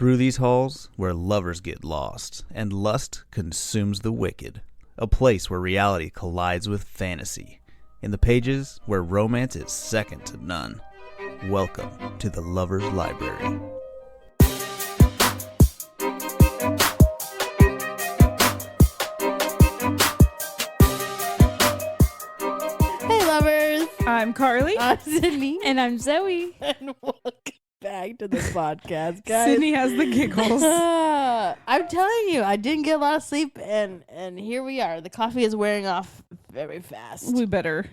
Through these halls, where lovers get lost and lust consumes the wicked, a place where reality collides with fantasy, in the pages where romance is second to none. Welcome to the Lover's Library. Hey lovers, I'm Carly. I'm Sydney, And I'm Zoe. and welcome back to the podcast, guys. Sydney has the giggles. I'm telling you, I didn't get a lot of sleep, and here we are. The coffee is wearing off very fast. You better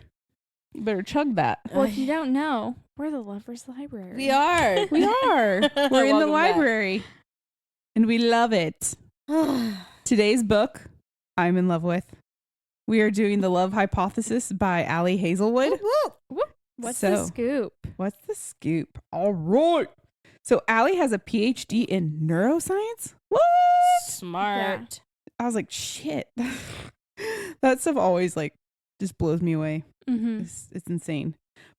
chug that. Well, if you don't know, we're the Lover's Library. We are. We are. We're in the Welcome back. library. And we love it. Today's book, I'm in love with. We are doing The Love Hypothesis by Hazelwood. What's So- the scoop? What's the scoop? All right. So Allie has a Ph.D. in neuroscience? What? Smart. I was like, shit. That stuff always just blows me away. Mm-hmm. It's insane.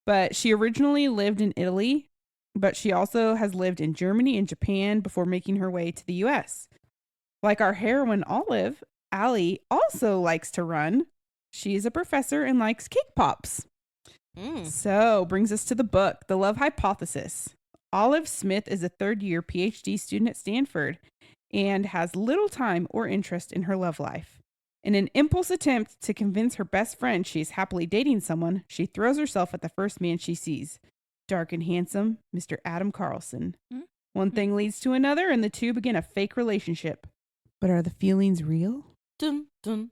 But she originally lived in Italy, but she also has lived in Germany and Japan before making her way to the US. Like our heroine Olive, Allie also likes to run. She's a professor and likes cake pops. So brings us to the book, The Love Hypothesis. Olive Smith is a third-year PhD student at Stanford and has little time or interest in her love life. In an impulse attempt to convince her best friend she's happily dating someone, she throws herself at the first man she sees. Dark and handsome, Mr. Adam Carlson. One thing leads to another, and the two begin a fake relationship. But are the feelings real? Dun, dun,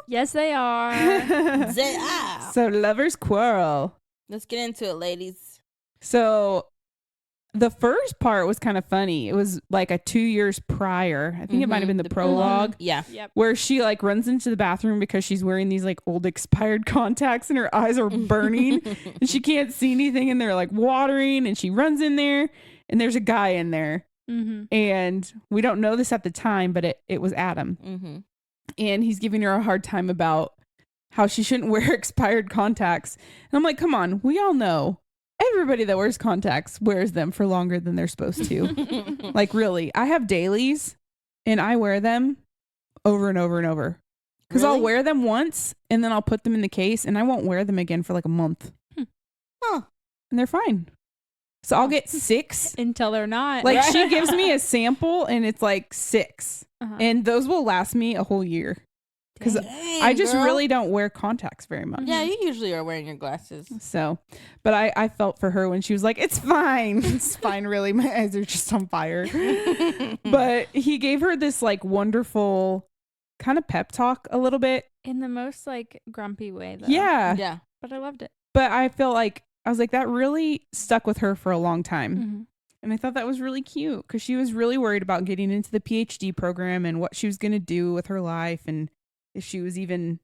Yes, they are. dun. Say, ah. So lovers quarrel. Let's get into it, ladies. So the first part was kind of funny. It was like a 2 years prior. I think it might have been the prologue. Yeah. Yep. Where she runs into the bathroom because she's wearing these old expired contacts and her eyes are burning and she can't see anything and they're watering, and she runs in there and there's a guy in there. Mm-hmm. And we don't know this at the time, but it was Adam. Mm-hmm. And he's giving her a hard time about how she shouldn't wear expired contacts. And I'm like, come on, we all know everybody that wears contacts wears them for longer than they're supposed to. Really, I have dailies and I wear them over and over and over. Because Really? I'll wear them once and then I'll put them in the case and I won't wear them again for a month. Huh. And they're fine. So I'll get 6. Until they're not. She gives me a sample and it's 6. Uh-huh. And those will last me a whole year. Because Dang, I just girl. really don't wear contacts very much. Yeah, you usually are wearing your glasses. So, but I felt for her when she was like, it's fine. It's fine, really. My eyes are just on fire. But he gave her this wonderful kind of pep talk a little bit. In the most grumpy way, though. Yeah. Yeah. But I loved it. But I feel I was like, that really stuck with her for a long time. Mm-hmm. And I thought that was really cute because she was really worried about getting into the PhD program and what she was going to do with her life and if she was even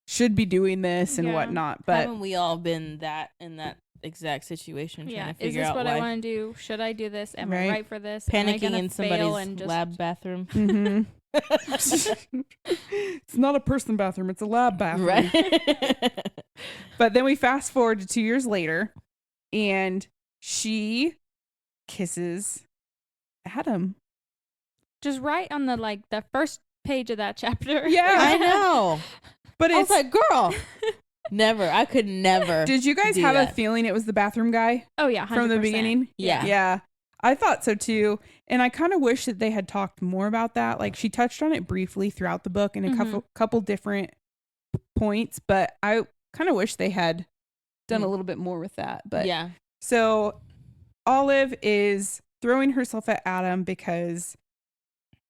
should be doing this and Yeah. whatnot. But Haven't we all been in that exact situation? Yeah. Trying to Is figure this out what why. I want to do? Should I do this? Am Right. I right for this? Am I Panicking gonna in fail somebody's and just lab bathroom. Mhm. It's not a person bathroom, it's a lab bathroom. Right. But then we fast forward to 2 years later and she kisses Adam. just right on the first page of that chapter? Yeah. I know. But I was it's like, girl, never. I could never. did you guys do have a that. feeling it was the bathroom guy Oh yeah. 100%. from the beginning? Yeah. Yeah. I thought so too. And I kind of wish that they had talked more about that. She touched on it briefly throughout the book in a couple different points, but I kind of wish they had done a little bit more with that. But yeah. so Olive is throwing herself at Adam because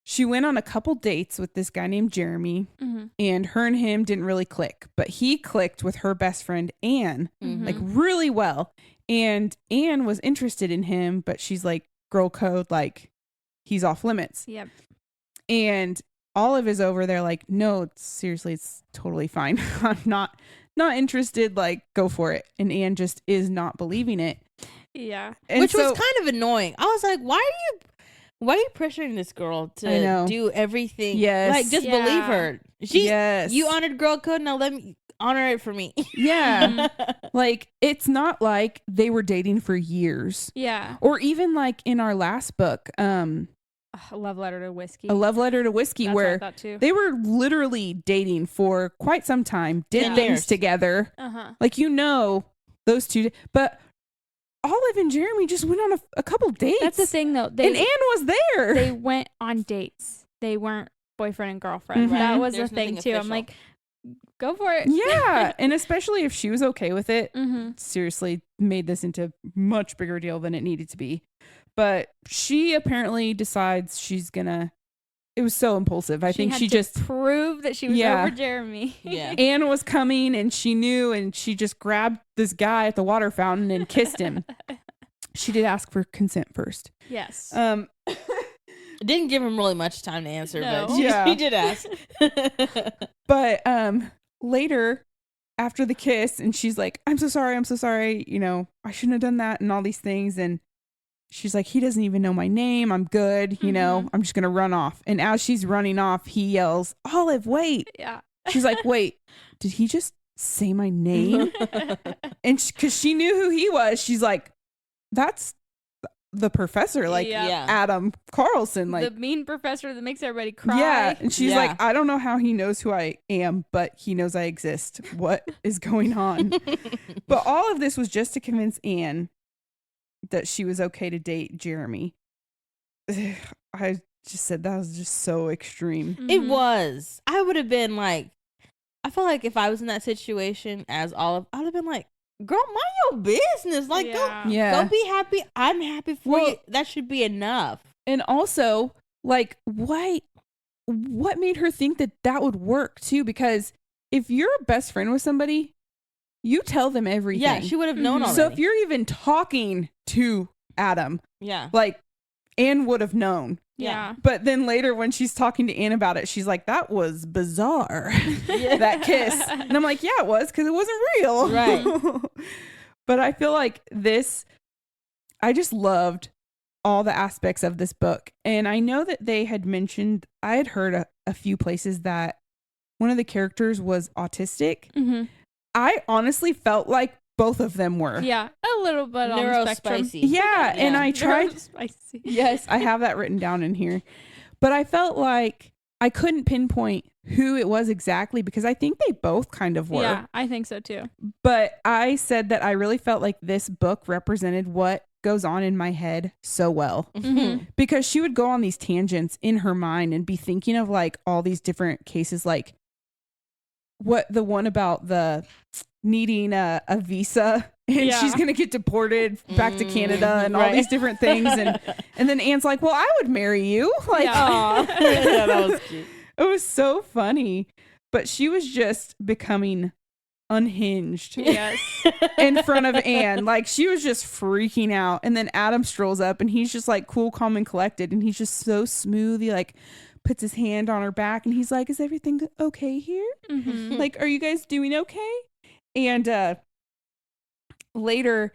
she went on a couple dates with this guy named Jeremy, Mm-hmm. and her and him didn't really click, but he clicked with her best friend Anne Mhm. really well. And Anne was interested in him, but she's girl code, he's off limits. Yep. And Olive is over there no, seriously, it's totally fine. I'm not interested. Go for it. And Anne just is not believing it. Yeah. And Which was so- kind of annoying. I was like, why are you pressuring this girl I know. to do everything? Yes. Just Yeah. believe her. Yes. You honored girl code. Now let me honor it for me. Yeah. Like, it's not like they were dating for years. Yeah. Or even like in our last book, A love letter to whiskey. A Love Letter to Whiskey, That's what I where thought too. they were literally dating for quite some time, did 10 things years. together. Uh-huh. Like, those two, but Olive and Jeremy just went on a couple dates. That's the thing, though. And Anne was there. They went on dates. They weren't boyfriend and girlfriend. Mhm. That was There's the thing, nothing too. I'm official. like, go for it. Yeah. And especially if she was okay with it, Mm-hmm. seriously made this into a much bigger deal than it needed to be. But she apparently decides it was so impulsive. I think had she to just, proved that she was Yeah. over Jeremy. Yeah. Anne was coming and she knew, and she just grabbed this guy at the water fountain and kissed him. She did ask for consent first. Yes. Didn't give him really much time to answer, No. but she did ask. But later, after the kiss, and she's like, I'm so sorry, I shouldn't have done that, and all these things. And she's like, he doesn't even know my name, I'm good, I'm just gonna run off. And as she's running off, he yells, Olive, wait. Yeah. She's like, wait, did he just say my name? And because she knew who he was, she's like, that's the professor, like Yeah. Adam Carlson, like, the mean professor that makes everybody cry. yeah. And she's Yeah. like, I don't know how he knows who I am, but he knows I exist. What is going on? But all of this was just to convince Anne that she was okay to date Jeremy. I just said that was just so extreme. It Mhm. was. I would have been like, I feel like if I was in that situation as Olive, I would have been like, girl, mind your business. Like, Yeah. Yeah. go be happy. I'm happy for Well- you. That should be enough. And also, like, what made her think that would work too? Because if you're best friend with somebody, you tell them everything. Yeah, she would have known Mhm. already. So if you're even talking to Adam, yeah. like, Anne would have known. Yeah. But then later when she's talking to Anne about it, she's like, that was bizarre, Yeah. that kiss. And I'm like, yeah, it was, because it wasn't real. Right. But I feel like I just loved all the aspects of this book. And I know that they had mentioned, I had heard a few places that one of the characters was autistic. Mm-hmm. I honestly felt like both of them were. Yeah. A little bit on the spectrum. Neurospicy. Yeah, and I tried. Spicy. Yes, I have that written down in here. But I felt like I couldn't pinpoint who it was exactly, because I think they both kind of were. Yeah, I think so too. But I said that I really felt like this book represented what goes on in my head so well, Mm-hmm. because she would go on these tangents in her mind and be thinking of like all these different cases, like the one about the needing a visa and Yeah. she's gonna get deported back to Canada and all right. these different things, and then Anne's like, well, I would marry you, like, Yeah. Aw. Yeah, that was cute. it was so funny. But she was just becoming unhinged Yes. in front of Anne. Like, she was just freaking out. And then Adam strolls up and he's just like cool, calm, and collected. And he's just so smooth. He like puts his hand on her back and he's like, is everything okay here? Mm-hmm. Like, are you guys doing okay? And later,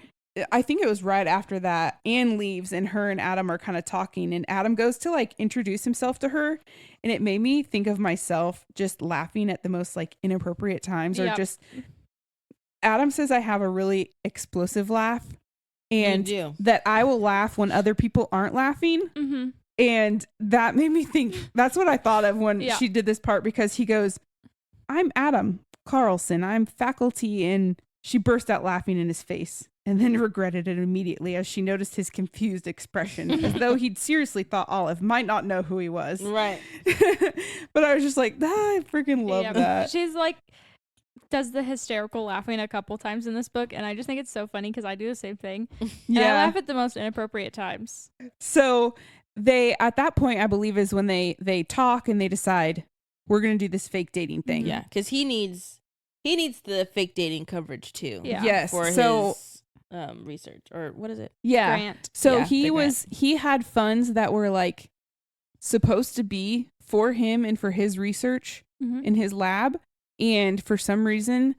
I think it was right after that, Anne leaves and her and Adam are kind of talking, and Adam goes to like introduce himself to her, and it made me think of myself just laughing at the most like inappropriate times, or Yep. just Adam says I have a really explosive laugh, and You do. that I will laugh when other people aren't laughing. Mm-hmm. And that made me think, that's what I thought of when Yeah. she did this part, because he goes, I'm Adam Carlson, I'm faculty. And she burst out laughing in his face and then regretted it immediately as she noticed his confused expression, as though he'd seriously thought Olive might not know who he was. Right. But I was just like, I freaking love that. She's like, does the hysterical laughing a couple times in this book, and I just think it's so funny because I do the same thing. And I laugh at the most inappropriate times. So they, at that point, I believe is when they talk and they decide we're going to do this fake dating thing. Yeah, because he needs the fake dating coverage too. Yeah. Yes. For So his research, or what is it? yeah. Grant. So Yeah, he had funds that were like supposed to be for him and for his research Mm-hmm. in his lab. And for some reason,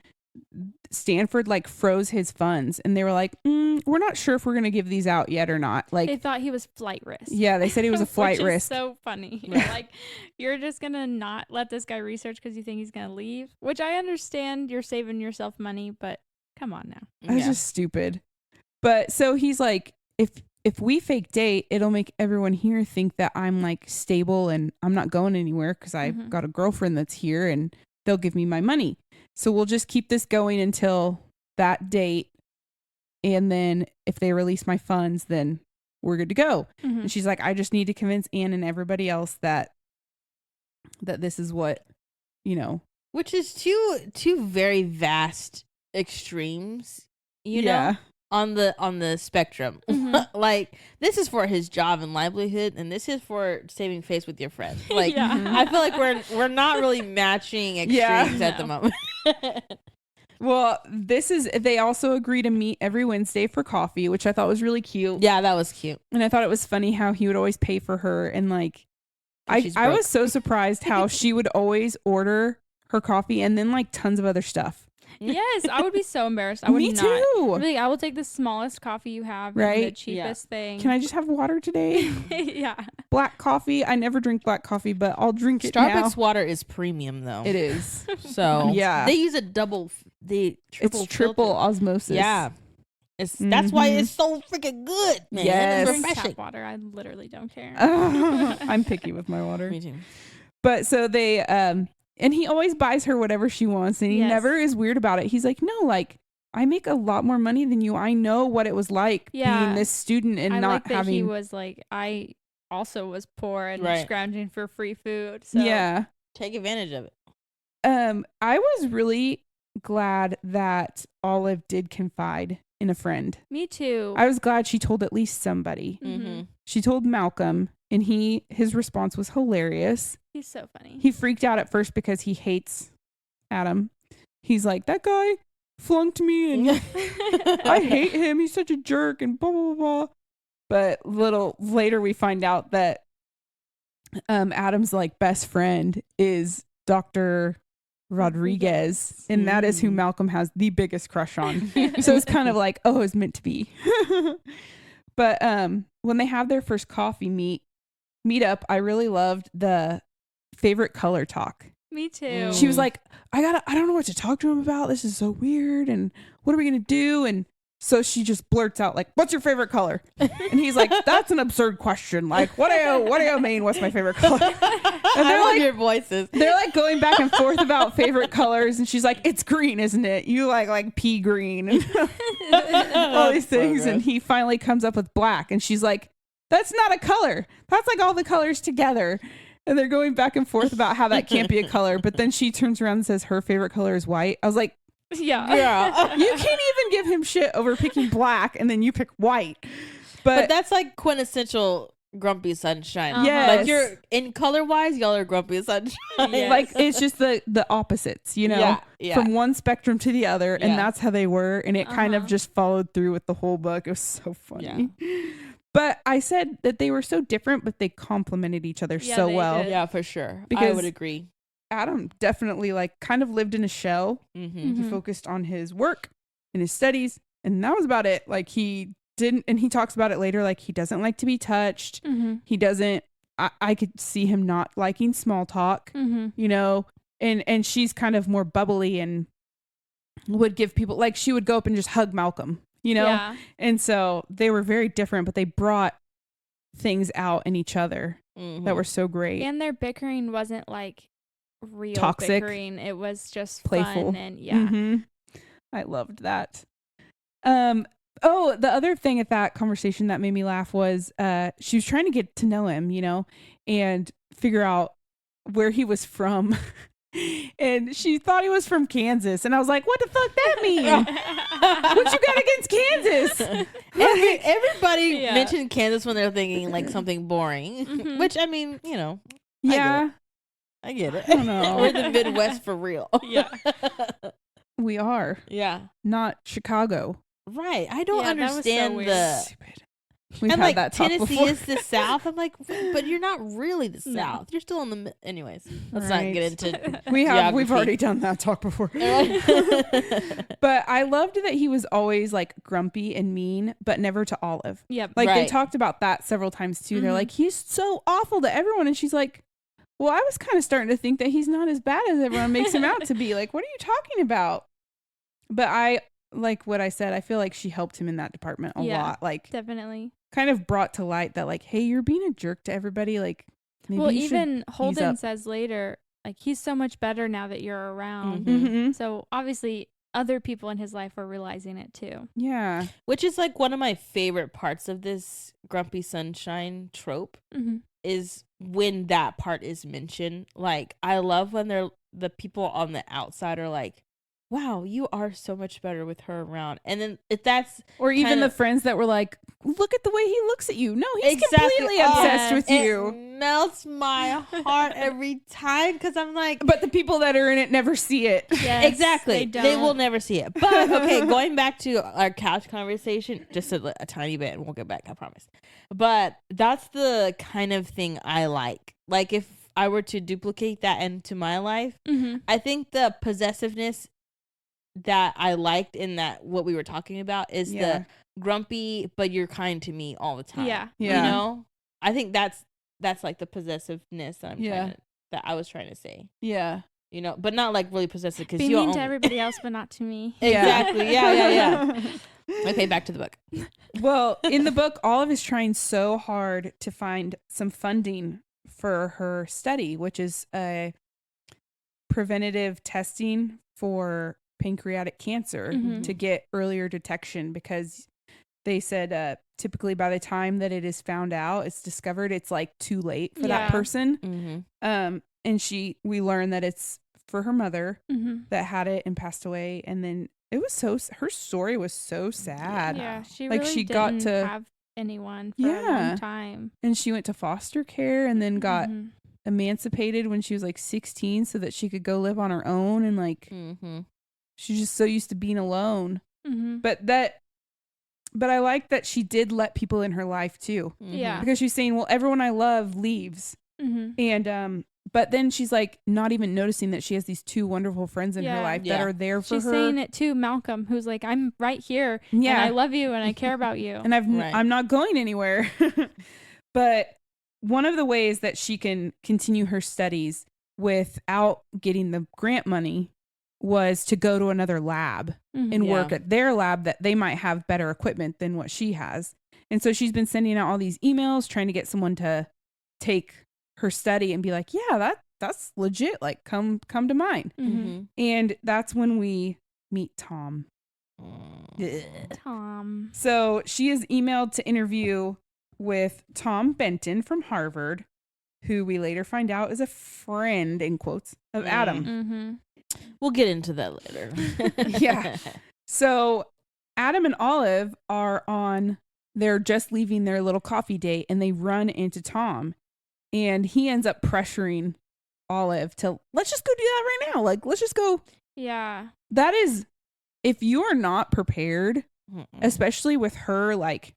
Stanford like froze his funds, and they were like, we're not sure if we're gonna give these out yet or not. Like, they thought he was flight risk. Yeah, they said he was a flight which risk. Is so funny. Like, you're just gonna not let this guy research because you think he's gonna leave. Which I understand. You're saving yourself money, but come on now. That's just stupid. But so he's like, if we fake date, it'll make everyone here think that I'm like stable and I'm not going anywhere because I've got a girlfriend that's here and they'll give me my money. So we'll just keep this going until that date. And then if they release my funds, then we're good to go. And she's like, I just need to convince Anne and everybody else that this is what, Which is two very vast extremes, you know, on the spectrum. Like, this is for his job and livelihood, and this is for saving face with your friends. Like, I feel like we're not really matching extremes at the moment. Well, they also agree to meet every Wednesday for coffee, which I thought was really cute. Yeah, that was cute. And I thought it was funny how he would always pay for her. And like, I was so surprised how she would always order her coffee and then like tons of other stuff. Yes, I would be so embarrassed. I would Me not. too. Really, I will take the smallest coffee you have, Right? And the cheapest thing. Can I just have water today? Yeah. Black coffee. I never drink black coffee, but I'll drink it now. Starbucks water is premium though. It is. So yeah, they use a triple osmosis. Yeah. That's why it's so freaking good, man. Yes. It's Drink refreshing. tap water. I literally don't care. I'm picky with my water. Me too. But so they and he always buys her whatever she wants, and he never is weird about it. He's like, no, like, I make a lot more money than you. I know what it was like being this student and I not like that having. He was like, I also was poor and scrounging for free food. So take advantage of it. I was really glad that Olive did confide in a friend. Me too. I was glad she told at least somebody. She told Malcolm, and his response was hilarious. He's so funny. He freaked out at first because he hates Adam. He's like, that guy flunked me and I hate him. He's such a jerk and blah, blah, blah. But little later we find out that Adam's like best friend is Dr. Rodriguez, and that is who Malcolm has the biggest crush on. So it's kind of like, oh, it's meant to be. But when they have their first coffee meet up, I really loved the favorite color talk. Me too. She was like, I don't know what to talk to him about. This is so weird. And what are we going to do? And so she just blurts out like, what's your favorite color? And he's like, that's an absurd question. Like, what do you mean? What's my favorite color? And I love your voices. They're like going back and forth about favorite colors. And she's like, it's green, isn't it? You like pea green and all these things. And he finally comes up with black. And she's like, that's not a color. That's like all the colors together. And they're going back and forth about how that can't be a color. But then she turns around and says her favorite color is white. I was like, yeah. You can't even give him shit over picking black and then you pick white. But that's like quintessential Grumpy Sunshine. Yes. Like, you're in color wise, y'all are Grumpy Sunshine. Yes. Like, it's just the opposites, you know, from one spectrum to the other. And that's how they were. And it kind of just followed through with the whole book. It was so funny. Yeah. But I said that they were so different, but they complemented each other so well. Yeah, for sure. Because I would agree. Adam definitely like kind of lived in a shell. He focused on his work and his studies, and that was about it. Like, he didn't, and he talks about it later, like he doesn't like to be touched. He doesn't, I could see him not liking small talk, you know, and she's kind of more bubbly and would give people, like, she would go up and just hug Malcolm, you know? Yeah. And so they were very different, but they brought things out in each other that were so great. And their bickering wasn't like real toxic bickering. It was just playful fun and I loved that. Oh, the other thing at that conversation that made me laugh was she was trying to get to know him, you know, and figure out where he was from. And she thought he was from Kansas. And I was like, what the fuck that mean? What you got against Kansas? Everybody mentioned Kansas when they're thinking like something boring. Which, I mean, you know. Yeah. I get it. I don't know. We're the Midwest for real. Yeah. We are. Yeah. Not Chicago. Right. I don't understand that was so weird. Stupid. We've and had like that talk Tennessee before. is the South. I'm like, but you're not really the No. South. You're still in the anyways. Let's Right. not get into We've geography. already done that talk before. But I loved that he was always like grumpy and mean, but never to Olive. Yep. Like they Right. talked about that several times too. They're Mhm. like, he's so awful to everyone, and she's like, well, I was kind of starting to think that he's not as bad as everyone makes him out to be. Like, what are you talking about? But I like what I said. I feel like she helped him in that department a Yeah. lot. Like, Definitely. kind of brought to light that like, hey, you're being a jerk to everybody. Like, maybe Well, you should even ease Holden up. says later, like, he's so much better now that you're around. Mhm. So obviously, other people in his life are realizing it too. Yeah. Which is like one of my favorite parts of this grumpy sunshine trope Mm-hmm. is when that part is mentioned. Like I love when the people on the outside are like, wow, you are so much better with her around. And then if that's Or even kinda- the friends that were like, look at the way he looks at you. No, he's Exactly. completely Oh, obsessed with it you. melts my heart every time because I'm like, But the people that are in it never see it. Yes, exactly. They, They will don't. never see it. But okay, going back to our couch conversation, just a tiny bit, and we'll get back, I promise. But that's the kind of thing I like. Like if I were to duplicate that into my life, Mm-hmm. I think the possessiveness that I liked in that what we were talking about is Yeah. the grumpy, but you're kind to me all the time. Yeah. Yeah. You know? I think that's like the possessiveness that Yeah. that I was trying to say. Yeah. You know, but not like really possessive because Be you mean to everybody else, but not to me. Exactly. Yeah. Okay, back to the book. Well, in the book, Olive is trying so hard to find some funding for her study, which is a preventative testing for pancreatic cancer Mhm. to get earlier detection, because they said typically by the time that it is found out, it's discovered, it's like too late for that Yeah. person. Mm-hmm. And we learn that it's for her mother Mm-hmm. that had it and passed away, and then it was her story was so sad. Yeah, she Like, really she got didn't to- have anyone for a Yeah. long time. And she went to foster care and then got Mhm. emancipated when she was like 16 so that she could go live on her own, and like Mm-hmm. she's just so used to being alone. Mhm. But I like that she did let people in her life too, Yeah. because she's saying, well, everyone I love leaves, Mhm. and but then she's like not even noticing that she has these two wonderful friends in her Yeah. life that Yeah. are there for She's her. saying it to Malcolm, who's like, "I'm right here, Yeah. and I love you, and I care about you." And Right. I'm not going anywhere. But one of the ways that she can continue her studies without getting the grant money was to go to another lab Mhm. and Yeah. work at their lab that they might have better equipment than what she has. And so she's been sending out all these emails trying to get someone to take her study and be like, yeah, that's legit. Like, come to mine. Mhm. And that's when we meet Tom. Tom. So she is emailed to interview with Tom Benton from Harvard, who we later find out is a friend, in quotes, of Adam. Mhm. We'll get into that later. Yeah. So Adam and Olive they're just leaving their little coffee date, and they run into Tom, and he ends up pressuring Olive to, let's just go do that right now. Like, let's just go. Yeah. That is, if you are not prepared, Mm-mm. especially with her like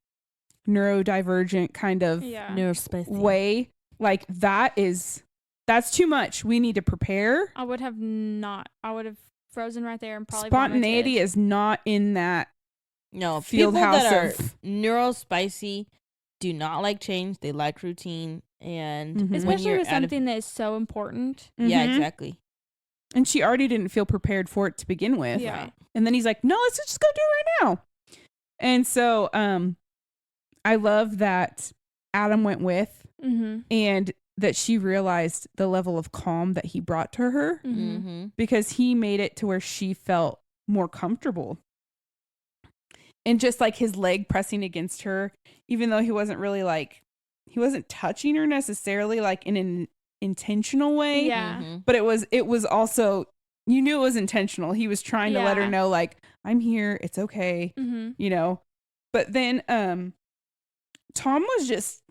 neurodivergent kind of Yeah. Neurospicy. way, like that's too much. We need to prepare. I would have frozen right there and probably Spontaneity vomited. is not in that No, field people house that are of neurospicy do not like change. They like routine, and Mhm. when Especially you're with out of- something that is so important. yeah, Mhm. exactly. And she already didn't feel prepared for it to begin with. Yeah. Right. And then he's like, no, let's just go do it right now. And so I love that Adam went with, Mhm. and that she realized the level of calm that he brought to her, Mhm. Mm-hmm. because he made it to where she felt more comfortable. And just like his leg pressing against her, even though he wasn't touching her necessarily like in an intentional way. Yeah. Mm-hmm. But it was also, you knew it was intentional. He was trying to let her Yeah. know, like, I'm here, it's okay, Mhm. you know. But then Tom was just,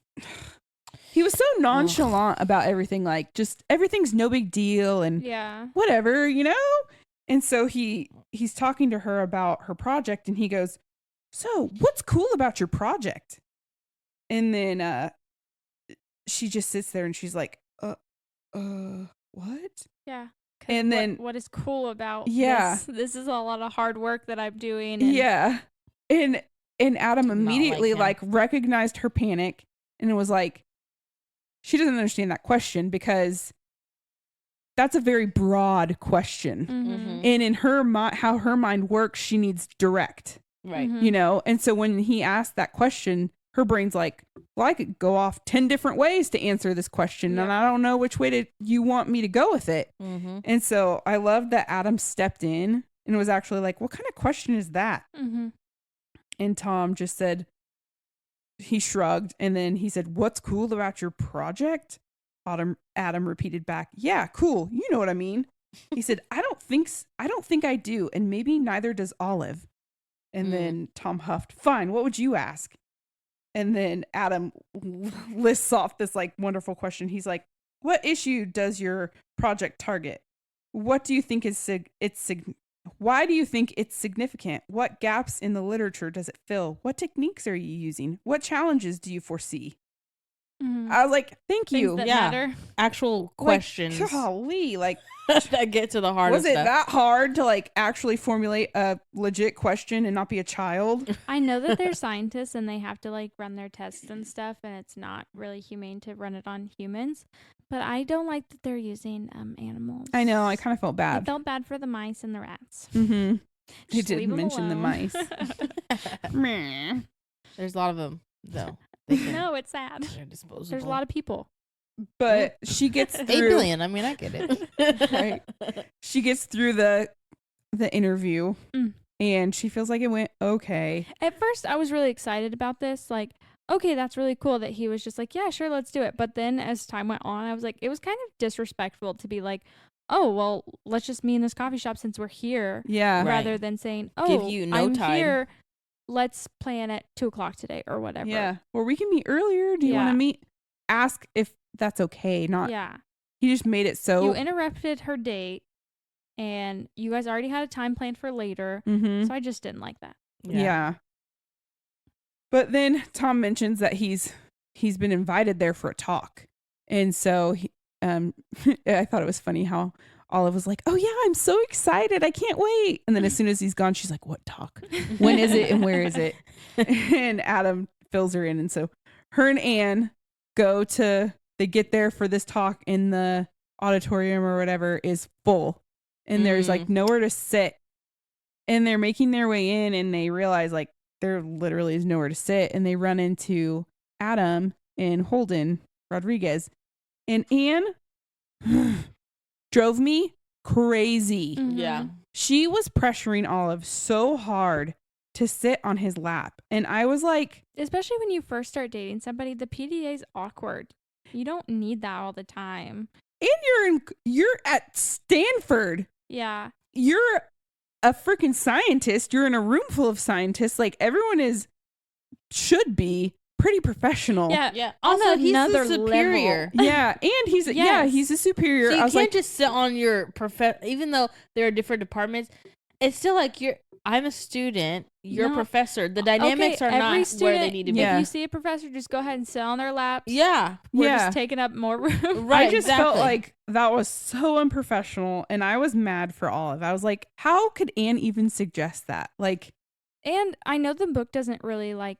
he was so nonchalant about everything, like, just everything's no big deal and Yeah. whatever, you know. And so he's talking to her about her project, and he goes, so what's cool about your project? And then she just sits there and she's like, what? Yeah. And then what is cool about this is a lot of hard work that I'm doing. And yeah. And Adam immediately like recognized her panic and was like, she doesn't understand that question because that's a very broad question. Mm-hmm. And in her how her mind works, she needs direct. Right. You know? And so when he asked that question, her brain's like, well, I could go off 10 different ways to answer this question. And I don't know which way you want me to go with it. Mm-hmm. And so I love that Adam stepped in and was actually like, what kind of question is that? Mm-hmm. And Tom just said, he shrugged. And then he said, what's cool about your project? Adam repeated back, yeah, cool. You know what I mean? He said, I don't think I do. And maybe neither does Olive. And then Tom huffed, fine. What would you ask? And then Adam lists off this like wonderful question. He's like, what issue does your project target? What do you think why do you think it's significant? What gaps in the literature does it fill? What techniques are you using? What challenges do you foresee? Mm-hmm. I was like, thank you. That matter. Actual questions. Golly, like that get to the heart of stuff. Was it stuff. that hard to like actually formulate a legit question and not be a child? I know that they're scientists and they have to like run their tests and stuff, and it's not really humane to run it on humans. But I don't like that they're using animals. I know. I kind of felt bad. I felt bad for the mice and the rats. Mm-hmm. They Just did leave 'em mention the alone. mice. There's a lot of them, though. No, it's sad. They're disposable. There's a lot of people. But she gets through 8 billion. I mean, I get it. Right. She gets through the interview Mm. and she feels like it went okay. At first, I was really excited about this. Like, okay, that's really cool that he was just like, yeah, sure, let's do it. But then as time went on, I was like, it was kind of disrespectful to be like, oh, well, let's just meet in this coffee shop since we're here. Yeah. Rather than saying, oh, Give you no I'm time. here. Let's plan at 2:00 today or whatever. Yeah. Or we can meet earlier. Do you want to meet? Ask if that's okay. Not. Yeah. He just made it so. You interrupted her date and you guys already had a time planned for later. Mhm. So I just didn't like that. Yeah. But then Tom mentions that he's been invited there for a talk. And so I thought it was funny how Olive was like, oh yeah, I'm so excited. I can't wait. And then as soon as he's gone, she's like, what talk? When is it and where is it? And Adam fills her in. And so her and Anne they get there for this talk in the auditorium or whatever is full. And there's like nowhere to sit. And they're making their way in and they realize like there literally is nowhere to sit. And they run into Adam and Holden Rodriguez. And Anne drove me crazy. Mhm. Yeah. She was pressuring Olive so hard to sit on his lap. And I was like, Especially when you first start dating somebody, the PDA is awkward. You don't need that all the time. and you're at Stanford. Yeah. You're a freaking scientist. You're in a room full of scientists. Like everyone should be pretty professional. Yeah. Yeah. On Also, he's another the superior. Yeah. And he's a superior. So you I was can't like, just sit on your even though there are different departments, it's still like I'm a student, you're a No. professor. The dynamics are not where they need to be. Yeah. If you see a professor, just go ahead and sit on their laps. Yeah. We're Yeah. just taking up more room. Right. I just exactly. felt like that was so unprofessional and I was mad for Olive. I was like, how could Anne even suggest that? Like, And I know the book doesn't really like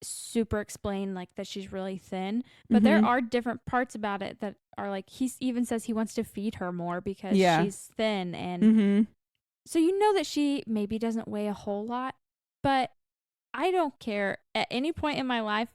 super explain like that she's really thin, but there Mhm. are different parts about it that are like he even says he wants to feed her more because Yeah. she's thin, and mm-hmm. so you know that she maybe doesn't weigh a whole lot, but I don't care at any point in my life,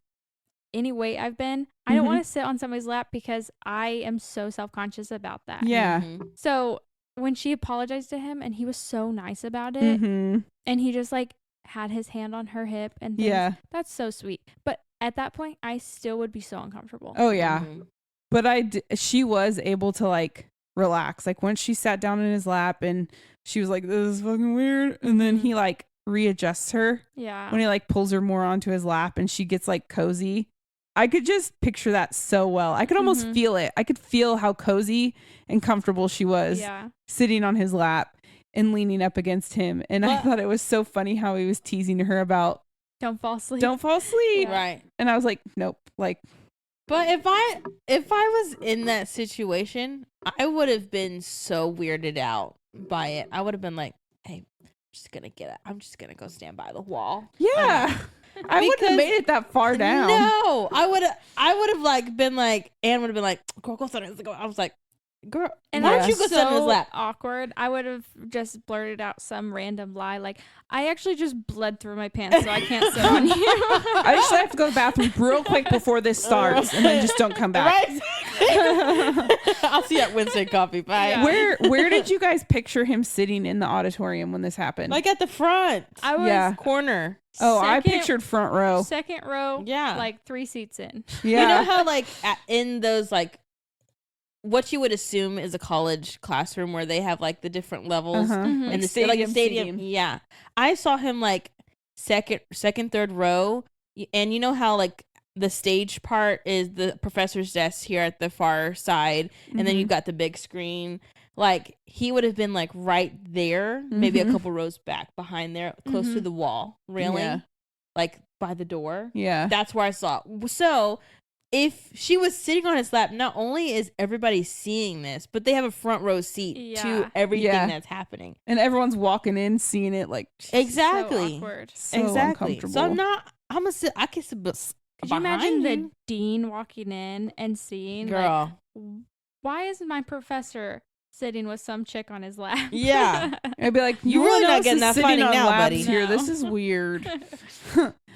any weight I've been, I don't Mhm. want to sit on somebody's lap because I am so self-conscious about that. Yeah. Mhm. So when she apologized to him and he was so nice about it, Mm-hmm. and he just like had his hand on her hip and things, Yeah. that's so sweet. But at that point, I still would be so uncomfortable. Oh, yeah. Mhm. But she was able to like relax. Like once she sat down in his lap and she was like, this is fucking weird. And then he like readjusts her Yeah. when he like pulls her more onto his lap and she gets like cozy. I could just picture that so well. I could almost Mhm. feel it. I could feel how cozy and comfortable she was Yeah. sitting on his lap and leaning up against him. And I Well- thought it was so funny how he was teasing her about Don't fall asleep. Don't fall asleep. Yeah. Right. And I was like, nope. Like, But if I was in that situation, I would have been so weirded out by it. I would have been like, "Hey, I'm just gonna go stand by the wall." yeah. I wouldn't have Because- made it that far down. No, I would have like been like, Anne would have been like, "Girl, go sit on his lap." I was like, "Girl, And why Yeah. don't you go sit on his so lap?" awkward. I would have just blurted out some random lie like, I actually just bled through my pants, so I can't sit on you. I actually have to go to the bathroom real quick before this starts, and then just don't come back. Right? I'll see you at Wednesday coffee. Bye. Yeah. Where did you guys picture him sitting in the auditorium when this happened? Like at the front. I was Yeah. Corner. oh, I second- pictured front row. second row, Yeah. like 3 seats in. Yeah. You know how like in those like what you would assume is a college classroom where they have like the different levels Uh-huh. Mhm. and Like the like a stadium stadium. seating. Yeah. I saw him like second, third row. And you know how like the stage part is the professor's desk here at the far side, and then Mhm. you've got the big screen. Like he would have been like right there, maybe a Mhm. couple rows back behind there, close to Mhm. the wall railing, Yeah. like by the door. Yeah. That's where I saw it. So if she was sitting on his lap, not only is everybody seeing this, but they have a front row seat Yeah. to everything Yeah. that's happening. And everyone's walking in, seeing it like Exactly. So awkward. so exactly. uncomfortable. So I'm gonna sit. I can sit. Could you imagine behind the you. dean walking in and seeing, Girl? like, why isn't my professor sitting with some chick on his lap? Yeah. I'd be like, You no really one not else getting is that sitting finding on now, labs buddy. here. No. This is weird.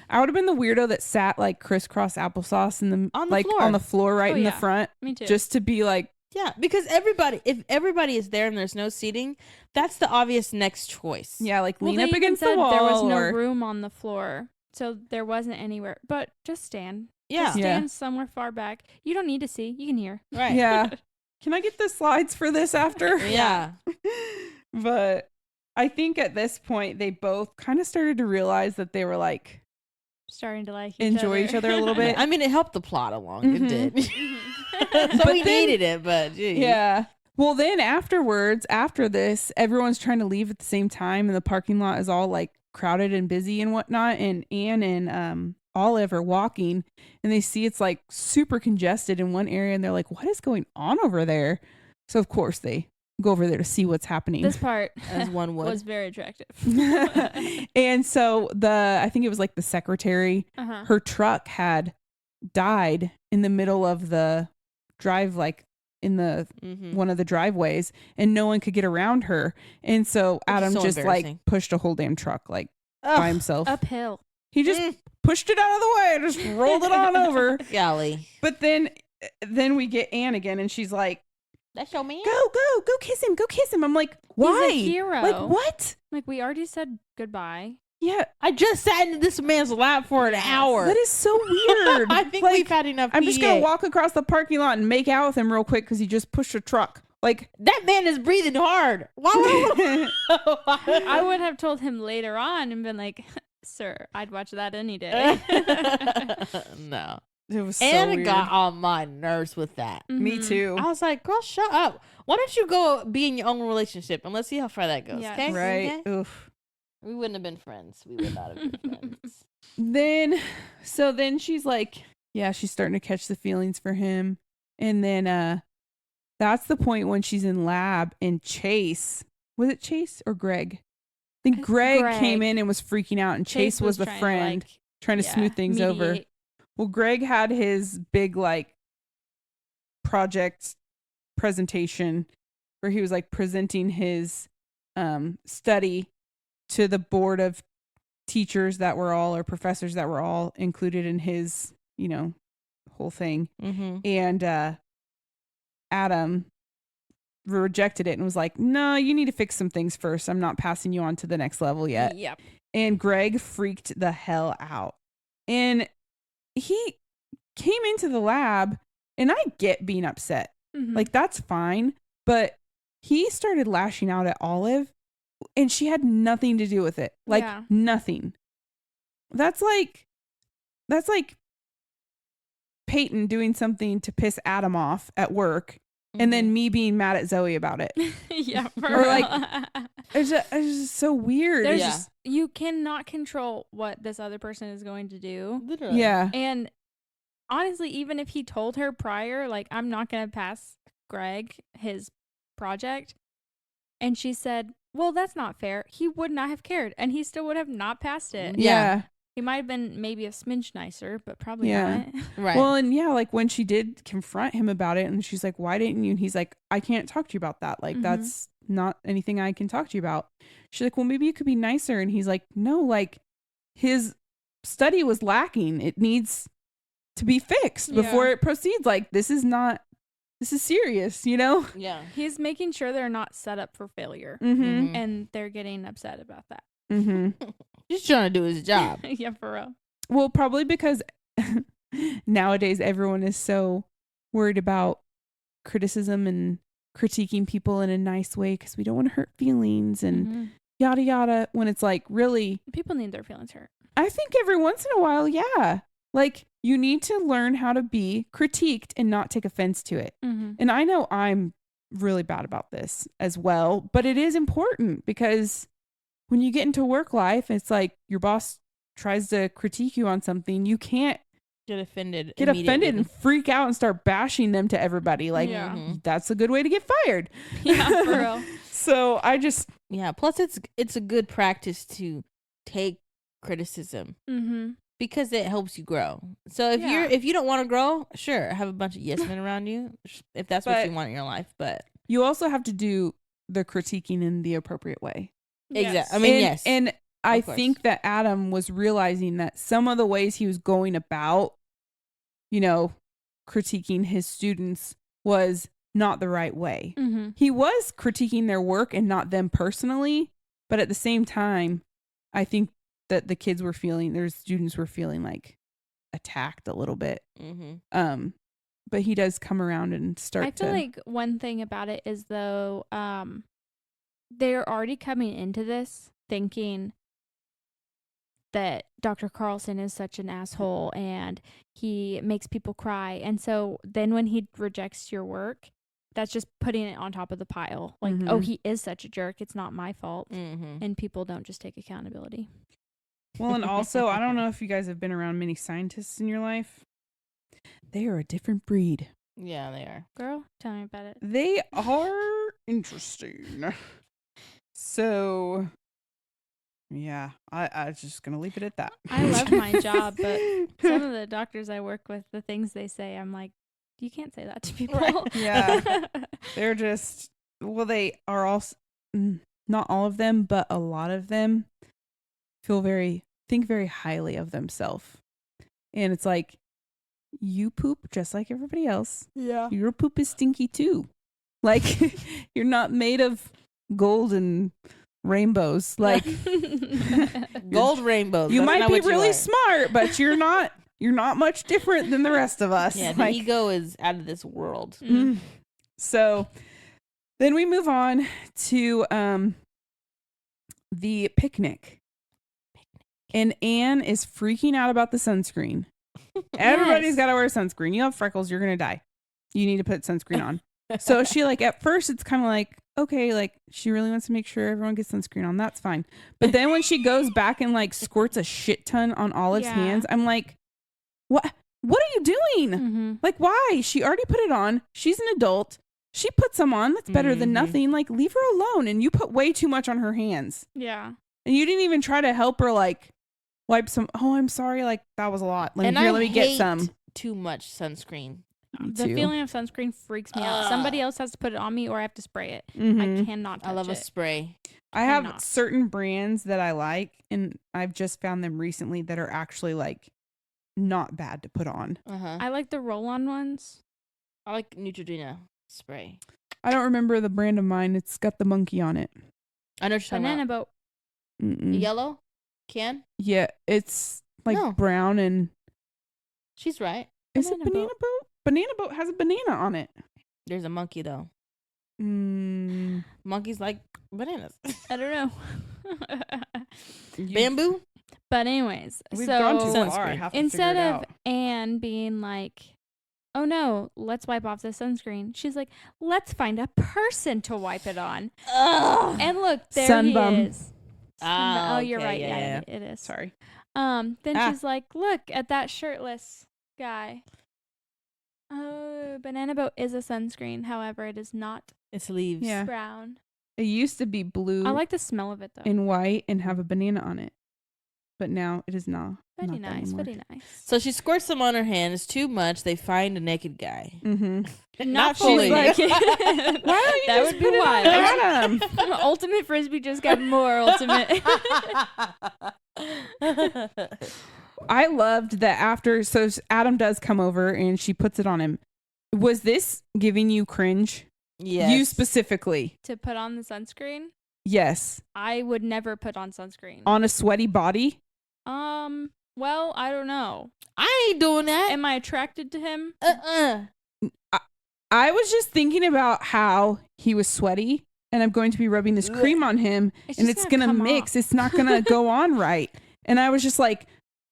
I would have been the weirdo that sat like crisscross applesauce in the On the like floor. on the floor right Oh, in the yeah. front, Me too. just to be like, Yeah, because if everybody is there and there's no seating, that's the obvious next choice. yeah, like well, lean they up even against the said wall. there was no or, room on the floor, so there wasn't anywhere. But just stand. Yeah. Just Yeah. stand somewhere far back. You don't need to see. You can hear. Right. Yeah. Can I get the slides for this after? Yeah. But I think at this point they both kind of started to realize that they were like Starting to like enjoy each other a little bit. I mean, it helped the plot along. Mhm. It did. Mhm. So But we then- needed it, but geez. Yeah. Well, then afterwards, after this, everyone's trying to leave at the same time, and the parking lot is all like crowded and busy and whatnot. And Anne and Olive are walking, and they see it's like super congested in one area, and they're like, "What is going on over there?" So of course they go over there to see what's happening. This part As one would. was very attractive. And so I think it was like the secretary, Uh-huh. her truck had died in the middle of the drive, like in the Mhm. one of the driveways, and no one could get around her. And so Adam so just like embarrassing. pushed a whole damn truck like Ugh, by himself. Uphill. He just Mm. pushed it out of the way and just rolled it on over. golly. But then we get Anne again, and she's like, That's your man. go kiss him. I'm like, why? He's a hero. Like, what? Like, we already said goodbye. Yeah, I just sat in this man's lap for an hour. that is so weird. I think Like, we've had enough. I'm just gonna PDA. walk across the parking lot and make out with him real quick because he just pushed a truck. Like, That man is breathing hard. Why would I would have told him later on and been like, sir, I'd watch that any day. No. it was so Anna weird. got on my nerves with that. Me Mhm. too. I was like, girl, shut up. Why don't you go be in your own relationship and let's see how far that goes, Yes. okay? Right. Okay? Oof. We wouldn't have been friends. We would not have been friends. Then she's like, yeah, she's starting to catch the feelings for him. And then that's the point when she's in lab and Chase, was it Chase or Greg? I think Greg came in and was freaking out, and Chase was the trying to, friend like, trying to yeah, smooth things over. mediate. Well, Greg had his big like project presentation where he was like presenting his study to the board of teachers that were all, or professors that were all included in his, whole thing. Mm-hmm. And Adam rejected it and was like, no, you need to fix some things first. I'm not passing you on to the next level yet. Yep. And Greg freaked the hell out. And he came into the lab, and I get being upset. Mhm. Like, that's fine. But he started lashing out at Olive, and she had nothing to do with it. Like, Yeah. nothing. That's like Peyton doing something to piss Adam off at work, and then me being mad at Zoe about it. Yeah, Or like, it's just so weird. there's Yeah. just, you cannot control what this other person is going to do. Literally. Yeah. And honestly, even if he told her prior, like, I'm not going to pass Greg his project, and she said, well, that's not fair, he would not have cared, and he still would have not passed it. Yeah. He might have been maybe a smidge nicer, but probably Yeah. not. Right. Well, and yeah, like when she did confront him about it, and she's like, why didn't you? And he's like, I can't talk to you about that. Like, that's not anything I can talk to you about. She's like, well, maybe you could be nicer. And he's like, no, like his study was lacking. It needs to be fixed before it proceeds. Like, this is serious, you know? Yeah. He's making sure they're not set up for failure, Mm-hmm. and they're getting upset about that. Mm-hmm. Just trying to do his job. Yeah, for real. Well, probably because nowadays everyone is so worried about criticism and critiquing people in a nice way because we don't want to hurt feelings and yada yada. When it's like, really, People need their feelings hurt. I think every once in a while, yeah, like you need to learn how to be critiqued and not take offense to it. And I know I'm really bad about this as well, but it is important because when you get into work life, it's like your boss tries to critique you on something, you can't Get offended and freak out and start bashing them to everybody. Like, that's a good way to get fired. Yeah, for real. So I just... Yeah, plus it's a good practice to take criticism because it helps you grow. So if you don't want to grow, sure, have a bunch of yes men around you if that's what you want in your life. But you also have to do the critiquing in the appropriate way. Exactly. I mean, yes. And I think that Adam was realizing that some of the ways he was going about, you know, critiquing his students was not the right way. He was critiquing their work and not them personally. But at the same time, I think that the kids were feeling, their students were feeling like attacked a little bit. But he does come around and start I feel like one thing about it is, though, they're already coming into this thinking that Dr. Carlson is such an asshole and he makes people cry. And so then when he rejects your work, that's just putting it on top of the pile. Like, oh, he is such a jerk. It's not my fault. And people don't just take accountability. Well, and also, I don't know if you guys have been around many scientists in your life. They are a different breed. Yeah, they are. Girl, tell me about it. They are interesting. So, yeah, I was just going to leave it at that. I love my job, but some of the doctors I work with, the things they say, I'm like, you can't say that to people. Right. Yeah. They're just, well, they are also, not all of them, but a lot of them think very highly of themselves. And it's like, you poop just like everybody else. Yeah. Your poop is stinky too. Like, you're not made of gold and rainbows. Like, Gold rainbows. you That's might not be what you really are. smart, but you're not much different than the rest of us. Yeah, the Like, ego is out of this world. So then we move on to the picnic. And Anne is freaking out about the sunscreen. Everybody's got to wear sunscreen. You have freckles, you're going to die. You need to put sunscreen on. So she, like, at first it's kind of like, okay, like, she really wants to make sure everyone gets sunscreen on. That's fine. But then when she goes back and, like, squirts a shit ton on Olive's hands, I'm like, what are you doing? Like, why? She already put it on. She's an adult. She put some on. That's better than nothing. Like, leave her alone. And you put way too much on her hands. Yeah. And you didn't even try to help her, like, wipe some. Oh, I'm sorry. Like, that was a lot. Let me get some. Too much sunscreen. The feeling of sunscreen freaks me out. Somebody else has to put it on me or I have to spray it. I cannot touch it. I love a spray. I have certain brands that I like, and I've just found them recently that are actually, like, not bad to put on. I like the roll-on ones. I like Neutrogena spray. I don't remember the brand of mine. It's got the monkey on it. I know what you're talking Banana about. boat. Yellow can? Yeah, it's like No. brown and... She's right. Is it Banana Boat? Banana Boat has a banana on it. There's a monkey, though. Monkeys like bananas. I don't know. Bamboo? But anyways, We've so gone too far. I have to instead figure it of out. Anne being like, oh no, let's wipe off the sunscreen. She's like, let's find a person to wipe it on. And look, there Sunbum. he is. Oh, You're okay, right. yeah, Yeah, it is. Sorry. Then she's like, look at that shirtless guy. Oh, Banana Boat is a sunscreen. However, it is not It's leaves. Yeah. brown. It used to be blue I like the smell of it though. and white and have a banana on it. But now it is not. Very not that nice. anymore. Very nice. So she squirts them on her hand. It's too much. They find a naked guy. Mm-hmm. Not fully. fully. Why don't you That just would be put it on wild. Adam? Ultimate Frisbee just got more ultimate. I loved that after. So Adam does come over and she puts it on him. Was this giving you cringe? Yes. You specifically? To put on the sunscreen, Yes. I would never put on sunscreen. On a sweaty body? Well, I don't know. I ain't doing that. Am I attracted to him? I was just thinking about how he was sweaty and I'm going to be rubbing this cream on him and it's going to mix. It's not going to go on right. And I was just like,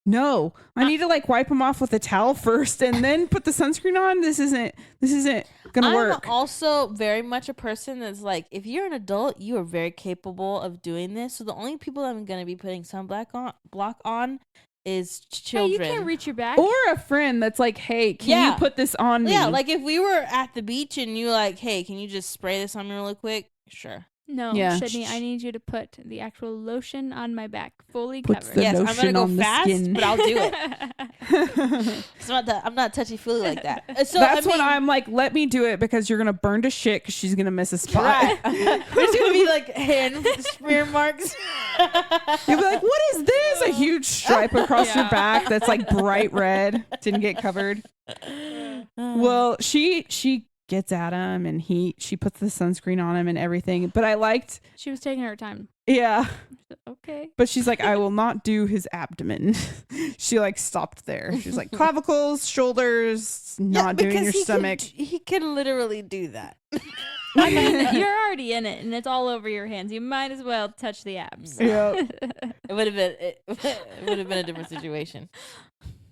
no, I need to like wipe him off with a towel first and then put the sunscreen on. This isn't going to work. I'm also very much a person that's like, if you're an adult, you are very capable of doing this. So the only people I'm going to be putting sunblock on is children. Hey, you can't reach your back. Or a friend that's like, hey, can you put this on me? Yeah, like if we were at the beach and you like, hey, can you just spray this on me really quick? Sure. No, Yeah. Sydney, I need you to put the actual lotion on my back, fully Puts covered. the Yes, I'm lotion gonna on go the fast, skin. but I'll do it. It's not that I'm not touchy feely like that. So That's I when mean, I'm like, let me do it because you're going to burn to shit because she's going to miss a spot. right. There's gonna be like hand smear marks. You'll be like, what is this? A huge stripe across your Yeah. back that's like bright red. Didn't get covered. Well, she gets at him and she puts the sunscreen on him and everything. But I liked, She was taking her time. yeah. Okay. But she's like, I will not do his abdomen. She like stopped there. She's like, clavicles, shoulders, not doing your stomach. He can literally do that. I mean, you're already in it, and it's all over your hands. You might as well touch the abs. Yeah. It would have been a different situation.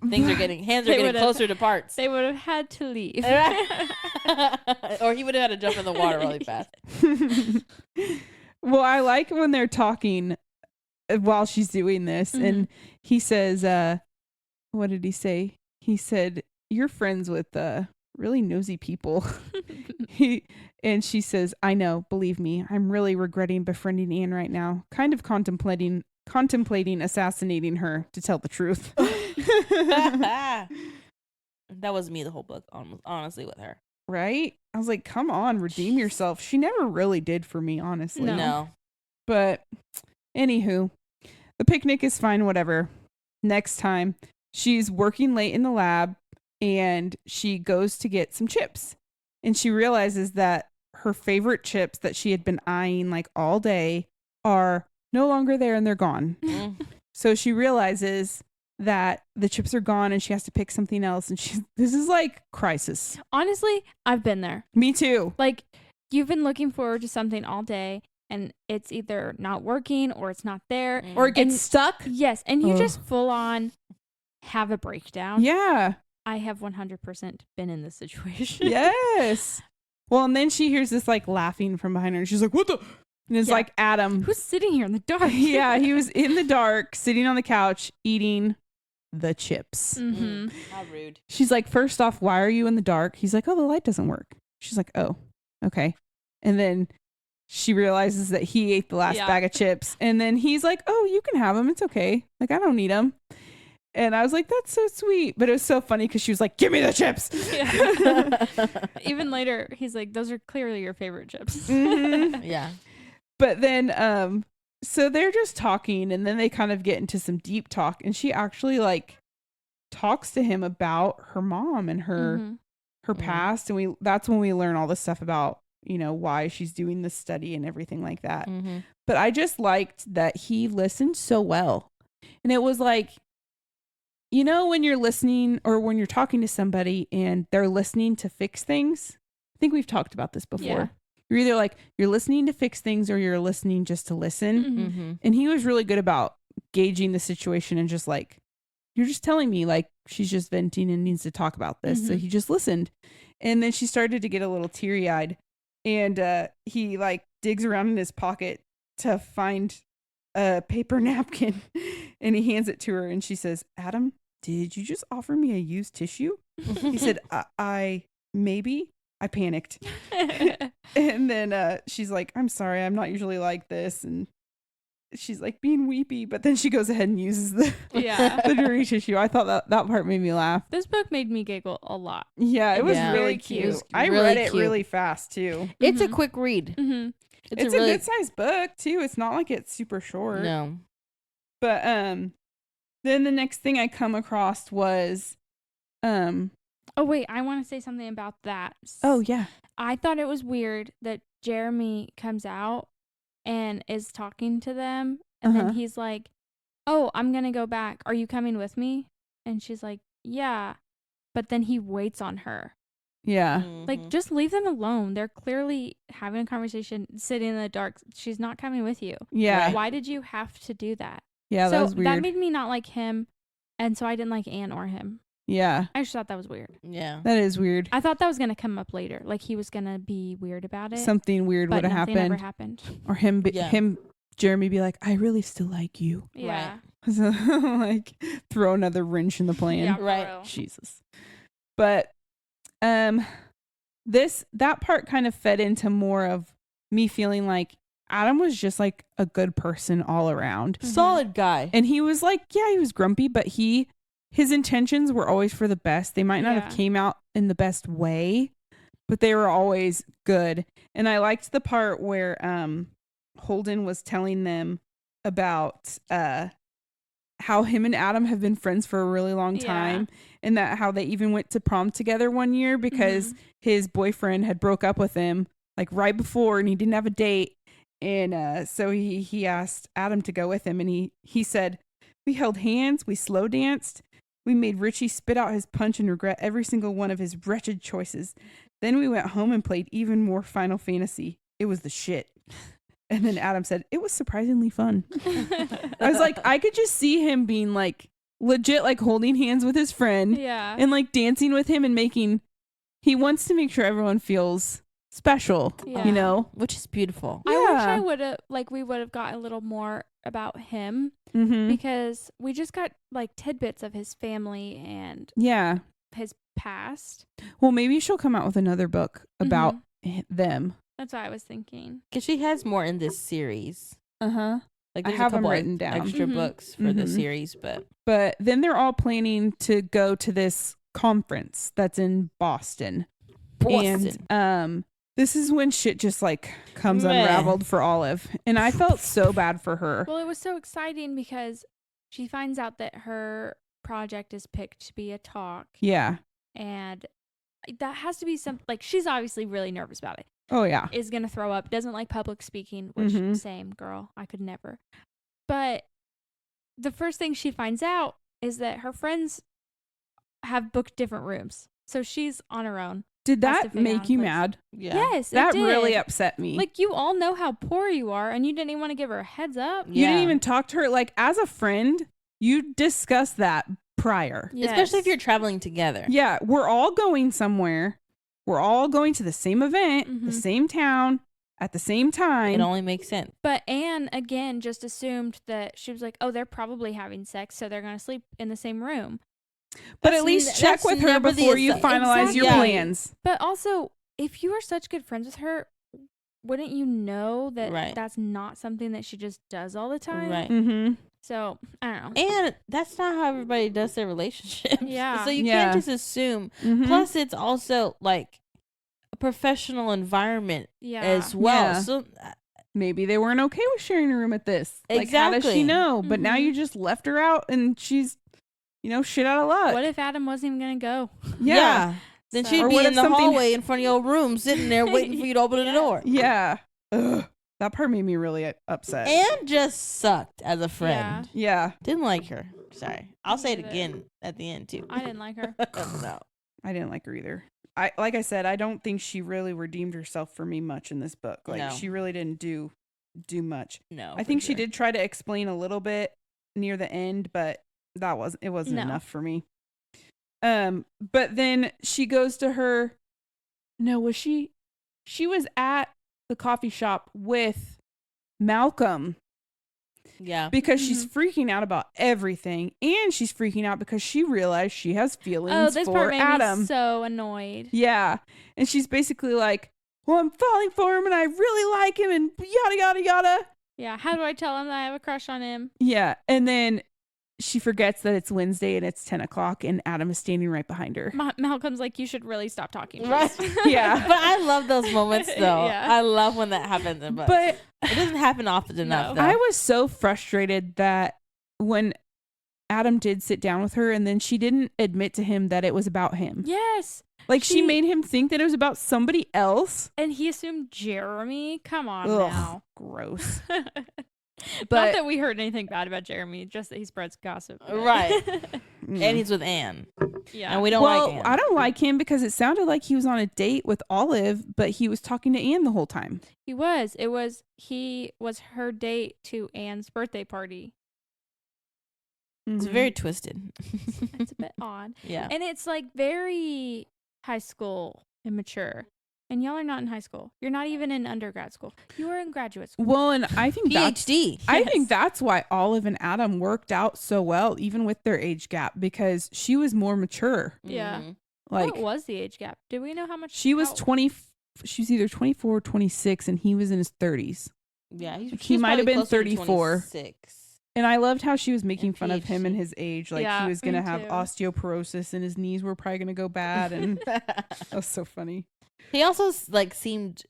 Hands are They getting would've- closer to parts. They would have had to leave. Or he would have had to jump in the water really fast. Well, I like when they're talking while she's doing this. And he says, what did he say? He said, you're friends with really nosy people. And she says, I know, believe me, I'm really regretting befriending Anne right now. Kind of contemplating assassinating her, to tell the truth. That was me the whole book, honestly, with her. Right? I was like, come on, redeem yourself. She never really did for me, honestly. No. But anywho, the picnic is fine, whatever. Next time, she's working late in the lab and she goes to get some chips. And she realizes that her favorite chips that she had been eyeing like all day are no longer there and they're gone. So she realizes that the chips are gone and she has to pick something else. And this is like crisis. Honestly, I've been there. Me too. Like, you've been looking forward to something all day, and it's either not working or it's not there. Or it gets stuck. Yes, and you Ugh. just full on have a breakdown. Yeah. I have 100% been in this situation. Yes. Well, and then she hears this like laughing from behind her and she's like, what the? And it's like Adam. Who's sitting here in the dark? Yeah, he was in the dark, sitting on the couch, eating the chips. Mm-hmm. How rude. She's like, first off, why are you in the dark? He's like, oh, the light doesn't work. She's like, oh, okay. And then she realizes that he ate the last bag of chips. And then he's like, oh, you can have them. It's okay. Like, I don't need them. And I was like, that's so sweet. But it was so funny because she was like, give me the chips. Yeah. Even later, he's like, those are clearly your favorite chips. Mhm. Yeah. But then, so they're just talking and then they kind of get into some deep talk. And she actually like talks to him about her mom and her past. And that's when we learn all this stuff about, you know, why she's doing this study and everything like that. Mm-hmm. But I just liked that he listened so well. And it was like, you know, when you're listening or when you're talking to somebody and they're listening to fix things. I think we've talked about this before. Yeah. You're either like, you're listening to fix things or you're listening just to listen. Mhm. Mm-hmm. And he was really good about gauging the situation and just like you're just telling me like she's just venting and needs to talk about this. So he just listened. And then she started to get a little teary-eyed, and he like digs around in his pocket to find a paper napkin, and he hands it to her, and she says, Adam, did you just offer me a used tissue? He said, I maybe. I panicked. And then she's like, I'm sorry, I'm not usually like this. And she's like being weepy, but then she goes ahead and uses the dirty tissue. I thought that part made me laugh. This book made me giggle a lot. Yeah, it was really cute. I really read it cute. really fast too. It's a quick read. It's a good sized book too. It's not like it's super short. No. But then the next thing I come across was oh wait, I want to say something about that. Oh yeah. I thought it was weird that Jeremy comes out and is talking to them, and then he's like, oh, I'm gonna go back, are you coming with me? And she's like, yeah, but then he waits on her. Yeah. Like, just leave them alone. They're clearly having a conversation, sitting in the dark. She's not coming with you. Yeah. Why did you have to do that? Yeah, that was weird. That made me not like him, and so I didn't like Anne or him. Yeah. I just thought that was weird. Yeah. That is weird. I thought that was going to come up later. Like, he was going to be weird about it. Something weird would have happened. Never happened. Or Jeremy be like, I really still like you. Yeah. So, like, throw another wrench in the plan. Yeah, right. Jesus. But that part kind of fed into more of me feeling like Adam was just like a good person all around. Solid guy. And he was like, yeah, he was grumpy, but his intentions were always for the best. They might not have came out in the best way, but they were always good. And I liked the part where Holden was telling them about how him and Adam have been friends for a really long time, and that how they even went to prom together one year because his boyfriend had broke up with him like right before, and he didn't have a date. And so he asked Adam to go with him, and he said, we held hands, we slow danced, we made Richie spit out his punch and regret every single one of his wretched choices. Then we went home and played even more Final Fantasy. It was the shit. And then Adam said, it was surprisingly fun. I was like, I could just see him being like legit, like holding hands with his friend and like dancing with him and he wants to make sure everyone feels special, you know, which is beautiful. I wish we would have got a little more about him because we just got like tidbits of his family and his past. Well, maybe she'll come out with another book about them. That's what I was thinking. Because she has more in this series. Like there's I have a couple them written down. Extra books for the series, but then they're all planning to go to this conference that's in Boston. And this is when shit just like comes unraveled for Olive, and I felt so bad for her. Well, it was so exciting because she finds out that her project is picked to be a talk. Yeah, and that has to be like she's obviously really nervous about it. Oh yeah, is gonna throw up. Doesn't like public speaking, which same girl. I could never. But the first thing she finds out is that her friends have booked different rooms, so she's on her own. Did that make you mad? Yeah. Yes, that really upset me. Like, you all know how poor you are, and you didn't even want to give her a heads up. You didn't even talk to her. Like, as a friend, you discussed that prior. Yes. Especially if you're traveling together. Yeah, we're all going somewhere. We're all going to the same event, the same town, at the same time. It only makes sense. But Anne, again, just assumed that she was like, oh, they're probably having sex, so they're going to sleep in the same room. But at least check with her before you finalize your plans. But also, if you are such good friends with her, wouldn't you know that that's not something that she just does all the time? Right. So, I don't know. And that's not how everybody does their relationships. Yeah. So you can't just assume. Plus, it's also like a professional environment as well. Yeah. So maybe they weren't okay with sharing a room at this. Exactly. Like, how does she know? But now you just left her out and she's, shit out of luck. What if Adam wasn't even going to go? Yeah. Then she'd be in the hallway in front of your room, sitting there waiting for you to open the door. Yeah. Ugh. That part made me really upset. And just sucked as a friend. Yeah. Didn't like her. Sorry. I'll say it again at the end, too. I didn't like her. No. I didn't like her either. Like I said, I don't think she really redeemed herself for me much in this book. Like, she really didn't do much. No. I think she did try to explain a little bit near the end, but it wasn't No. enough for me. But then she goes to her. No, was she? She was at the coffee shop with Malcolm. Yeah. Because she's freaking out about everything, and she's freaking out because she realized she has feelings this for part made Adam. me so annoyed. Yeah. And she's basically like, well, I'm falling for him and I really like him and yada, yada, yada. Yeah. How do I tell him that I have a crush on him? Yeah. And then she forgets that it's Wednesday and it's 10 o'clock and Adam is standing right behind her. Malcolm's like, you should really stop talking. Right. Yeah. But I love those moments, though. Yeah. I love when that happens. But it doesn't happen often enough, though. I was so frustrated that when Adam did sit down with her and then she didn't admit to him that it was about him. Yes. Like she made him think that it was about somebody else. And he assumed Jeremy. Come on Ugh, now. Gross. Not But that we heard anything bad about Jeremy, just that he spreads gossip. Right. And he's with Anne. Yeah. And we don't like Anne. I don't like him because it sounded like he was on a date with Olive, but he was talking to Anne the whole time. He was her date to Anne's birthday party. It's very twisted. It's a bit odd. Yeah. And it's like very high school immature. And y'all are not in high school. You're not even in undergrad school. You are in graduate school. Well, and I think Ph.D. I think that's why Olive and Adam worked out so well, even with their age gap, because she was more mature. Yeah. Mhm. Like what was the age gap? Did we know how much? she was how- 20. She was either 24 or 26, and he was in his 30s. Yeah. He might have been 34. 26. And I loved how she was making And fun of him and PhD. his age. Like Yeah, he was gonna me have too. osteoporosis, and his knees were probably gonna go bad. And that was so funny. He also like seemed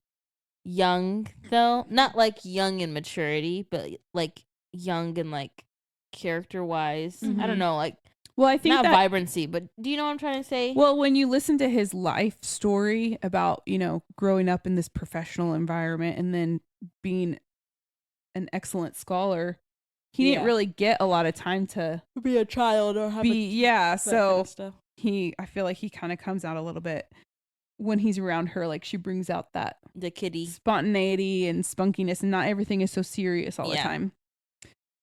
young, though. Not like young in maturity, but like young and like character-wise. I Mhm. don't know, like Well, I think not that vibrancy, but do you know what I'm trying to say? Well, when you listen to his life story about, growing up in this professional environment and then being an excellent scholar, he didn't Yeah. really get a lot of time to Be a child or have so stuff. I feel like he kind of comes out a little bit when he's around her. Like she brings out that The kitty. spontaneity and spunkiness, and not everything is so serious all the Yeah. time.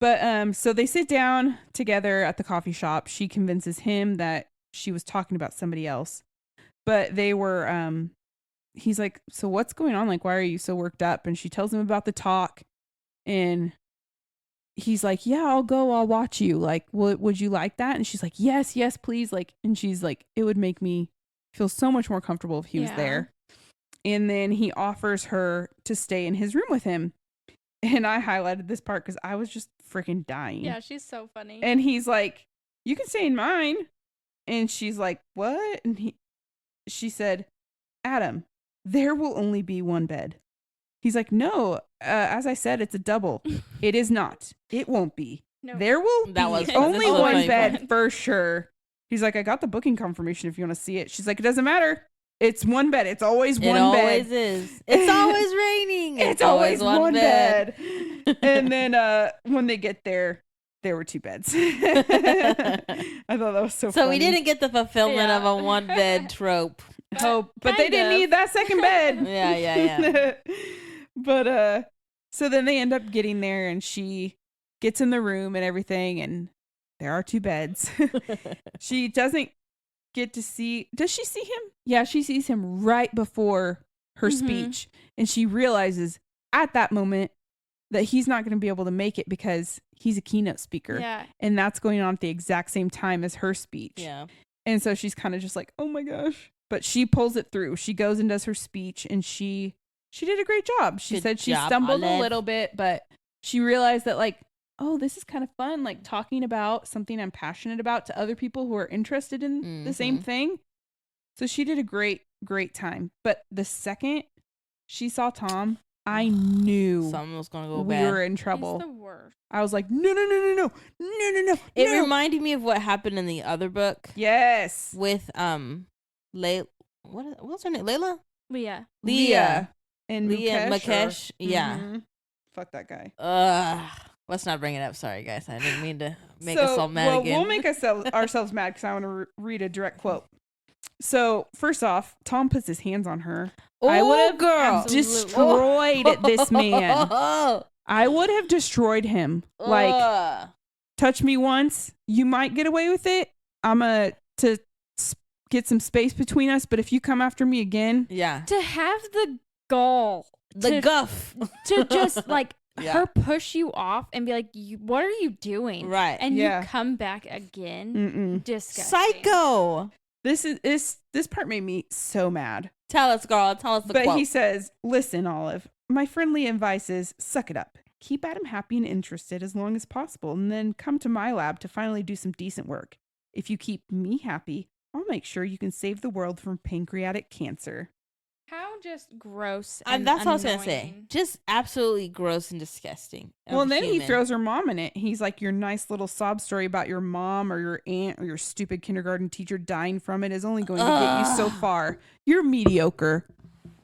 But so they sit down together at the coffee shop. She convinces him that she was talking about somebody else, but they were he's like, so what's going on? Like, why are you so worked up? And she tells him about the talk, and he's like, yeah, I'll go, I'll watch you. Like, would you like that? And she's like, yes, please. Like, and she's like, it would make me feel so much more comfortable if he was Yeah. there. And then he offers her to stay in his room with him. And I highlighted this part because I was just freaking dying. Yeah, she's so funny. And he's like, you can stay in mine. And she's like, what? And she said, Adam, there will only be one bed. He's like, no, as I said, it's a double. It is not. It won't be. No. There will That be was only that's a one funny bed point. for sure. He's like, I got the booking confirmation if you want to see it. She's like, it doesn't matter. It's one bed. It's always It one always bed. is. It's always raining. It's always one bed. And then when they get there were two beds. I thought that was so funny. So we didn't get the fulfillment Yeah. of a one bed trope. Hope, but they Kind didn't of. need that second bed. Yeah. But so then they end up getting there, and she gets in the room and everything, and there are two beds. She doesn't get to see. Does she see him? Yeah, she sees him right before her Mhm. speech, and she realizes at that moment that he's not going to be able to make it because he's a keynote speaker, Yeah. and that's going on at the exact same time as her speech. Yeah. And so she's kind of just like, oh my gosh. But she pulls it through. She goes and does her speech, and she did a great job. She Good said she job, stumbled a Olive. little bit, but she realized that, like, oh, this is kind of fun, like talking about something I'm passionate about to other people who are interested in the same Mhm. thing. So she did a great time. But the second she saw Tom, I knew Something was gonna go we bad. were in He's trouble. the worst. I was like, no. It no. reminded me of what happened in the other book Yes. with what's her name? Layla? Leah. Leah and Leah Mukesh. Mukesh. Yeah. Mhm. Fuck that guy. Let's not bring it up. Sorry, guys. I didn't mean to make us all mad again. We'll make ourselves mad because I want to read a direct quote. So first off, Tom puts his hands on her. I Oh, would have girl. destroyed this man. Oh. I would have destroyed him. Like, touch me once, you might get away with it. I'm to get some space between us, but if you come after me again, to have the gall, guff to just like her push you off and be like, what are you doing? Right. And you come back again. Disgusting. Psycho. This part made me so mad. Tell us, girl. Tell us the quote. But he says, listen, Olive, my friendly advice is suck it up. Keep Adam happy and interested as long as possible, and then come to my lab to finally do some decent work. If you keep me happy, I'll make sure you can save the world from pancreatic cancer. How just gross and that's what I was going to say. Just absolutely gross and disgusting. Well, and then he throws her mom in it. He's like, your nice little sob story about your mom or your aunt or your stupid kindergarten teacher dying from it is only going to get you so far. You're mediocre.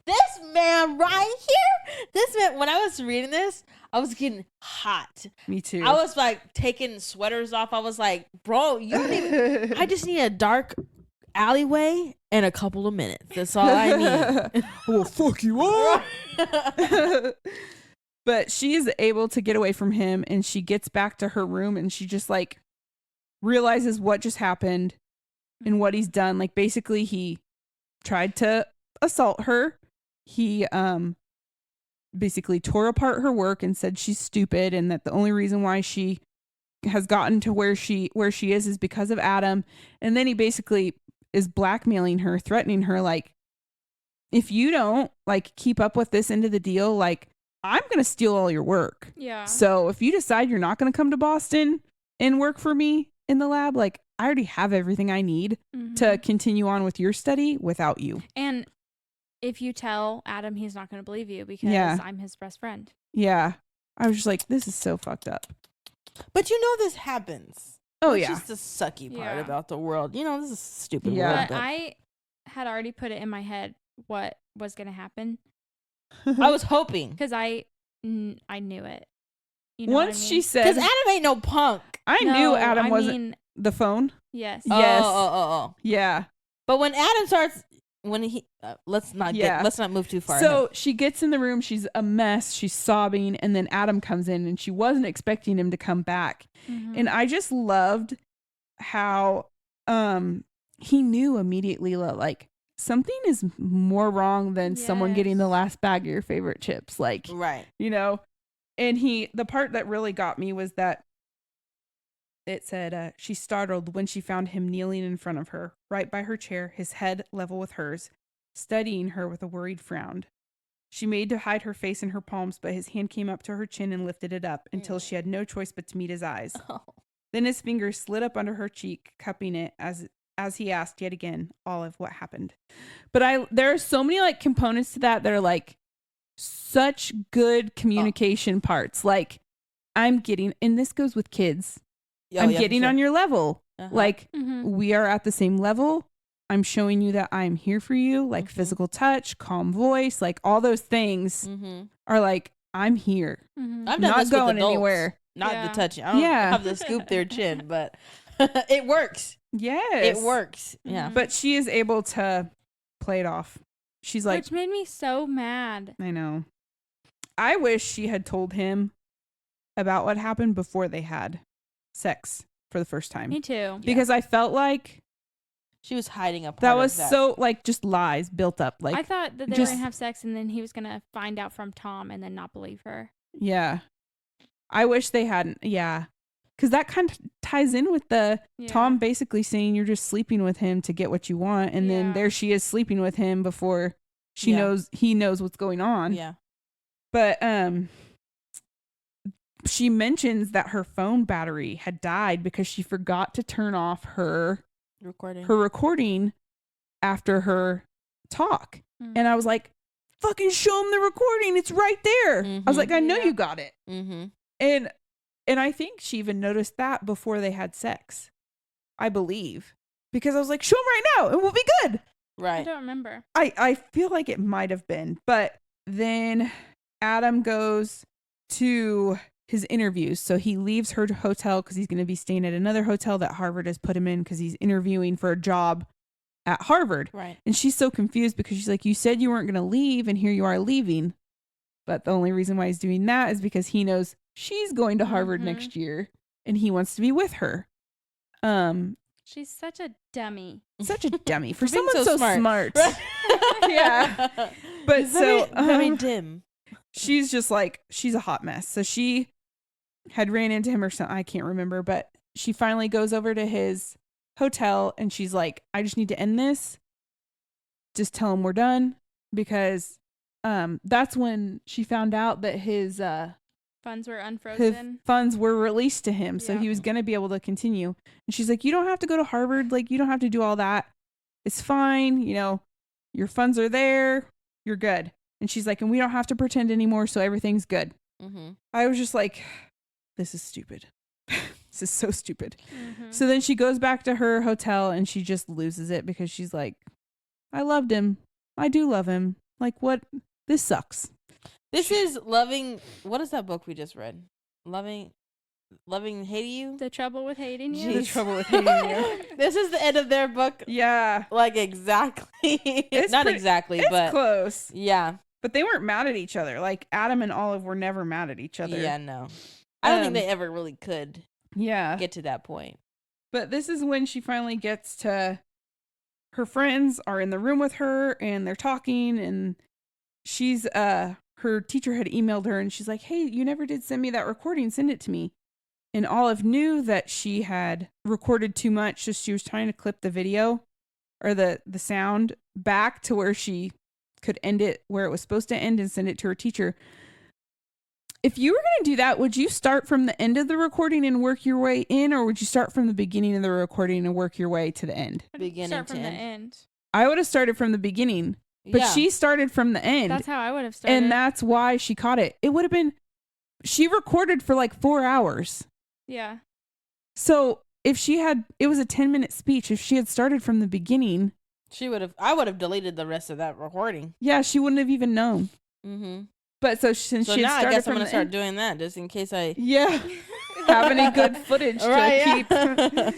This man right here, when I was reading this, I was getting hot. Me too. I was like taking sweaters off. I was like, bro, you don't even, I just need a dark alleyway and a couple of minutes. That's all I need. Well, fuck you up. But she is able to get away from him, and she gets back to her room, and she just like realizes what just happened and what he's done. Like basically he tried to assault her. He basically tore apart her work and said she's stupid and that the only reason why she has gotten to where she is because of Adam. And then he basically is blackmailing her, threatening her, like, if you don't like keep up with this end of the deal, like I'm going to steal all your work. Yeah. So if you decide you're not going to come to Boston and work for me in the lab, like I already have everything I need to continue on with your study without you. And if you tell Adam, he's not going to believe you because I'm his best friend. Yeah. I was just like, this is so fucked up. But you know this happens. Oh, It's yeah. just the sucky part about the world. You know, this is a stupid Yeah. world. But I had already put it in my head what was going to happen. I was hoping. Because I knew it. You know Once what I she mean? said... Because Adam ain't no punk. I knew Adam wasn't the phone. Yes. Yes. Oh. Yeah. But when Adam starts... When he... let's not move too far. So ahead. she gets in the room. She's a mess. She's sobbing. And then Adam comes in and she wasn't expecting him to come back. And I just loved how he knew immediately like something is more wrong than someone getting the last bag of your favorite chips. Like, right. You know, and the part that really got me was that it said she startled when she found him kneeling in front of her, right by her chair, his head level with hers, studying her with a worried frown. She made to hide her face in her palms, but his hand came up to her chin and lifted it up until she had no choice but to meet his eyes. Oh. Then his fingers slid up under her cheek, cupping it as he asked yet again, Olive, what happened? But there are so many like components to that are like such good communication parts. Like I'm getting, and this goes with kids. I'm getting on your level. Like we are at the same level. I'm showing you that I'm here for you. Like physical touch, calm voice, like all those things are like, I'm here. I'm not going anywhere. Not the touching. I don't have to scoop their chin, but it works. Yes. It works. Yeah. But she is able to play it off. She's like, which made me so mad. I know. I wish she had told him about what happened before they had sex for the first time. Me too. Because I felt like she was hiding a part that was of that. so like just lies built up. Like I thought that they were gonna have sex and then he was gonna find out from Tom and then not believe her. Yeah. I wish they hadn't. Yeah. Because that kind of ties in with the Tom basically saying you're just sleeping with him to get what you want. And then there she is sleeping with him before he knows what's going on. Yeah. But she mentions that her phone battery had died because she forgot to turn off her recording after her talk. And I was like, fucking show him the recording. It's right there. I was like, I know you got it. And I think she even noticed that before they had sex. I believe. Because I was like, show him right now and we'll be good. Right. I don't remember. I feel like it might have been. But then Adam goes to his interviews. So he leaves her hotel because he's going to be staying at another hotel that Harvard has put him in because he's interviewing for a job at Harvard. Right. And she's so confused because she's like, you said you weren't going to leave and here you are leaving. But the only reason why he's doing that is because he knows she's going to Harvard next year and he wants to be with her. She's such a dummy. Such a dummy for being someone so smart. Yeah. But very dim. She's just like, she's a hot mess. So she had ran into him or something. I can't remember, but she finally goes over to his hotel and she's like, I just need to end this. Just tell him we're done, because that's when she found out that his funds were unfrozen. Funds were released to him, so Yeah. he was going to be able to continue. And she's like, you don't have to go to Harvard. Like, you don't have to do all that. It's fine. You know, your funds are there. You're good. And she's like, and we don't have to pretend anymore, so everything's good. Mm-hmm. I was just like, this is stupid. This is so stupid. Mm-hmm. So then she goes back to her hotel and she just loses it, because she's like, I loved him. I do love him. Like, what? This sucks. This is Loving. What is that book we just read? Loving, Hating You. The Trouble with Hating You. The Trouble with Hating You. This is the end of their book. Yeah. Like, exactly. Not exactly, It's but close. yeah. But they weren't mad at each other. Like, Adam and Olive were never mad at each other. Yeah, no. I don't think they ever really could get to that point. But this is when she finally gets to, her friends are in the room with her and they're talking, and she's her teacher had emailed her and she's like, hey, you never did send me that recording, send it to me. And Olive knew that she had recorded too much, so she was trying to clip the video or the sound back to where she could end it where it was supposed to end and send it to her teacher. If you were going to do that, would you start from the end of the recording and work your way in, or would you start from the beginning of the recording and work your way to the end? Beginning Start to from the end. end. I would have started from the beginning, but Yeah. she started from the end. That's how I would have started. And that's why she caught it. It would have been, she recorded for like 4 hours. Yeah. So if she had, it was a 10-minute speech. If she had started from the beginning, I would have deleted the rest of that recording. yeah, she wouldn't have even known. Mm-hmm. But so since So she had now I started guess I'm from gonna the start end, doing that just in case I. yeah, have any good footage to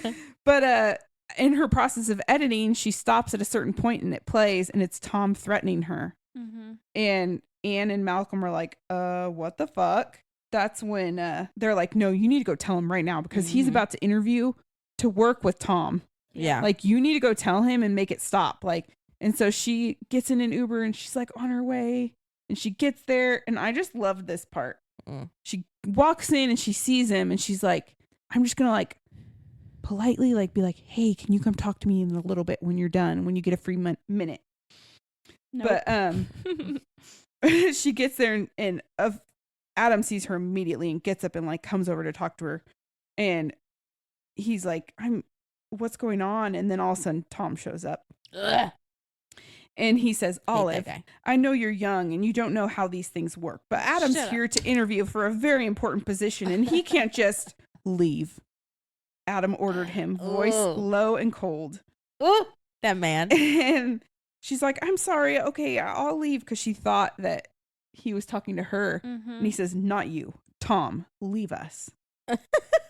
keep. But in her process of editing, she stops at a certain point and it plays, and it's Tom threatening her. Mm-hmm. And Anne and Malcolm are like, what the fuck? That's when they're like, no, you need to go tell him right now, because he's Mhm. about to interview to work with Tom. Yeah. Like, you need to go tell him and make it stop. Like, and so she gets in an Uber and she's like on her way, and she gets there. And I just love this part. Mm. She walks in and she sees him and she's like, I'm just going to like politely like be like, hey, can you come talk to me in a little bit when you're done, when you get a free minute? Nope. But she gets there and Adam sees her immediately and gets up and like comes over to talk to her, and he's like, what's going on? And then all of a sudden Tom shows up. Ugh. And he says, Hate that Olive, guy. I know you're young and you don't know how these things work, but Adam's Shut up. here to interview for a very important position, and he can't just leave. Adam ordered him, voice Oh. low and cold. Ooh, that man. And she's like, I'm sorry. Okay, I'll leave, because she thought that he was talking to her. Mm-hmm. And he says, not you, Tom, leave us. I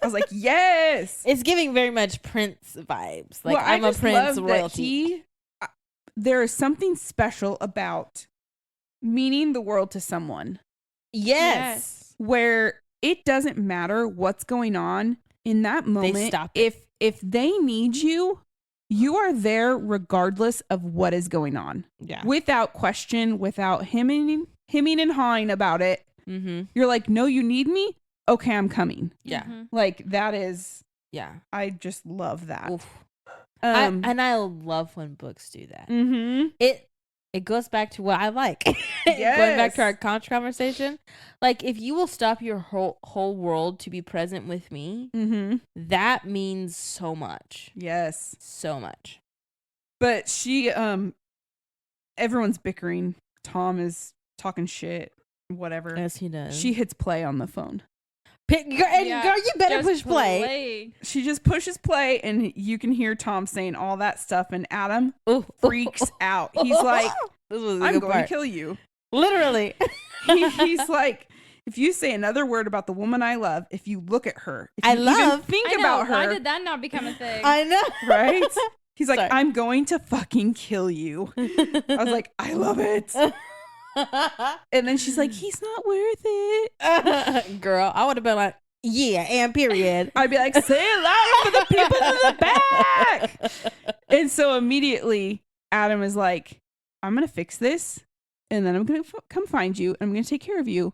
was like, yes. It's giving very much Prince vibes. Like, Well, I I'm a just Prince love that royalty. there is something special about meaning the world to someone, Yes. where it doesn't matter what's going on in that moment. stop it. If they need you, you are there regardless of what is going on. Yeah. Without question, without hemming and hawing about it. Mm-hmm. You're like, no, you need me? Okay, I'm coming. Yeah. Mm-hmm. Like, that is, Yeah. I just love that. Oof. Um, I love when books do that. mm-hmm. It goes back to what I like. Going back to our conversation. Like, if you will stop your whole world to be present with me, Mm-hmm. that means so much. Yes. So much. But she, everyone's bickering. Tom is talking shit, whatever. Yes, he does. She hits play on the phone. Girl, you better Just push play. She just pushes play, and you can hear Tom saying all that stuff, and Adam Ooh. freaks out. He's like, This was a I'm good going part. to kill you. Literally. He's like, if you say another word about the woman I love, if you look at her, if I you love- even think I know. about her, Why did that not become a thing? I know. right? He's like, Sorry. I'm going to fucking kill you. I was like, I love it. And then she's like, he's not worth it. Girl, I would have been like, Yeah, and period. I'd be like, say it loud for the people in the back. And so immediately Adam is like, I'm going to fix this. And then I'm going to come find you. And I'm going to take care of you.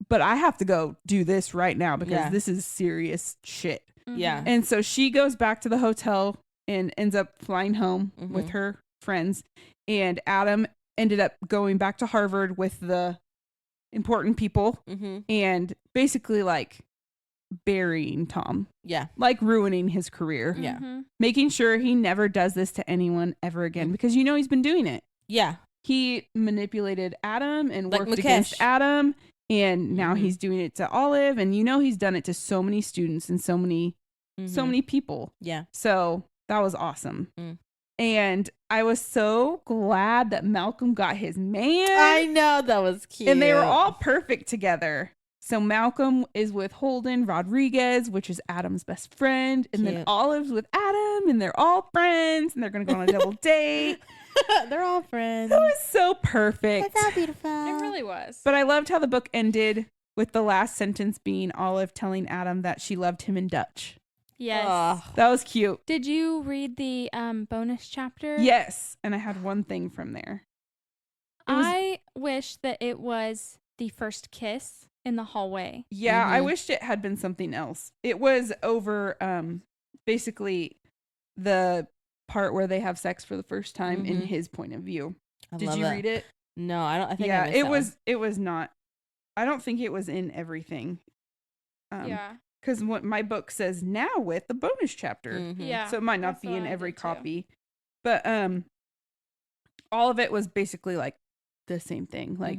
But I have to go do this right now because this is serious shit. Yeah. And so she goes back to the hotel and ends up flying home with her friends. And Adam ended up going back to Harvard with the important people and basically like burying Tom. Yeah. Like ruining his career. Yeah. Making sure he never does this to anyone ever again because you know he's been doing it. Yeah. He manipulated Adam and like worked Mukesh. against Adam. And now he's doing it to Olive. And you know he's done it to so many students and so many people. Yeah. So that was awesome. And I was so glad that Malcolm got his man. I know, that was cute. And they were all perfect together. So Malcolm is with Holden Rodriguez, which is Adam's best friend. And then Olive's with Adam, and they're all friends. And they're going to go on a double date. They're all friends. It was so perfect. That's so beautiful. It really was. But I loved how the book ended with the last sentence being Olive telling Adam that she loved him in Dutch. Yes. That was cute. Did you read the bonus chapter? Yes. And I had one thing from there. I wish that it was the first kiss in the hallway. Yeah, I wished it had been something else. It was over basically the part where they have sex for the first time in his point of view. Did you read it? No, I don't. I think yeah, I missed that one. It was not. I don't think it was in everything. Yeah. Because what my book says now with the bonus chapter. Yeah. So it might not be in every copy. But all of it was basically like the same thing. Like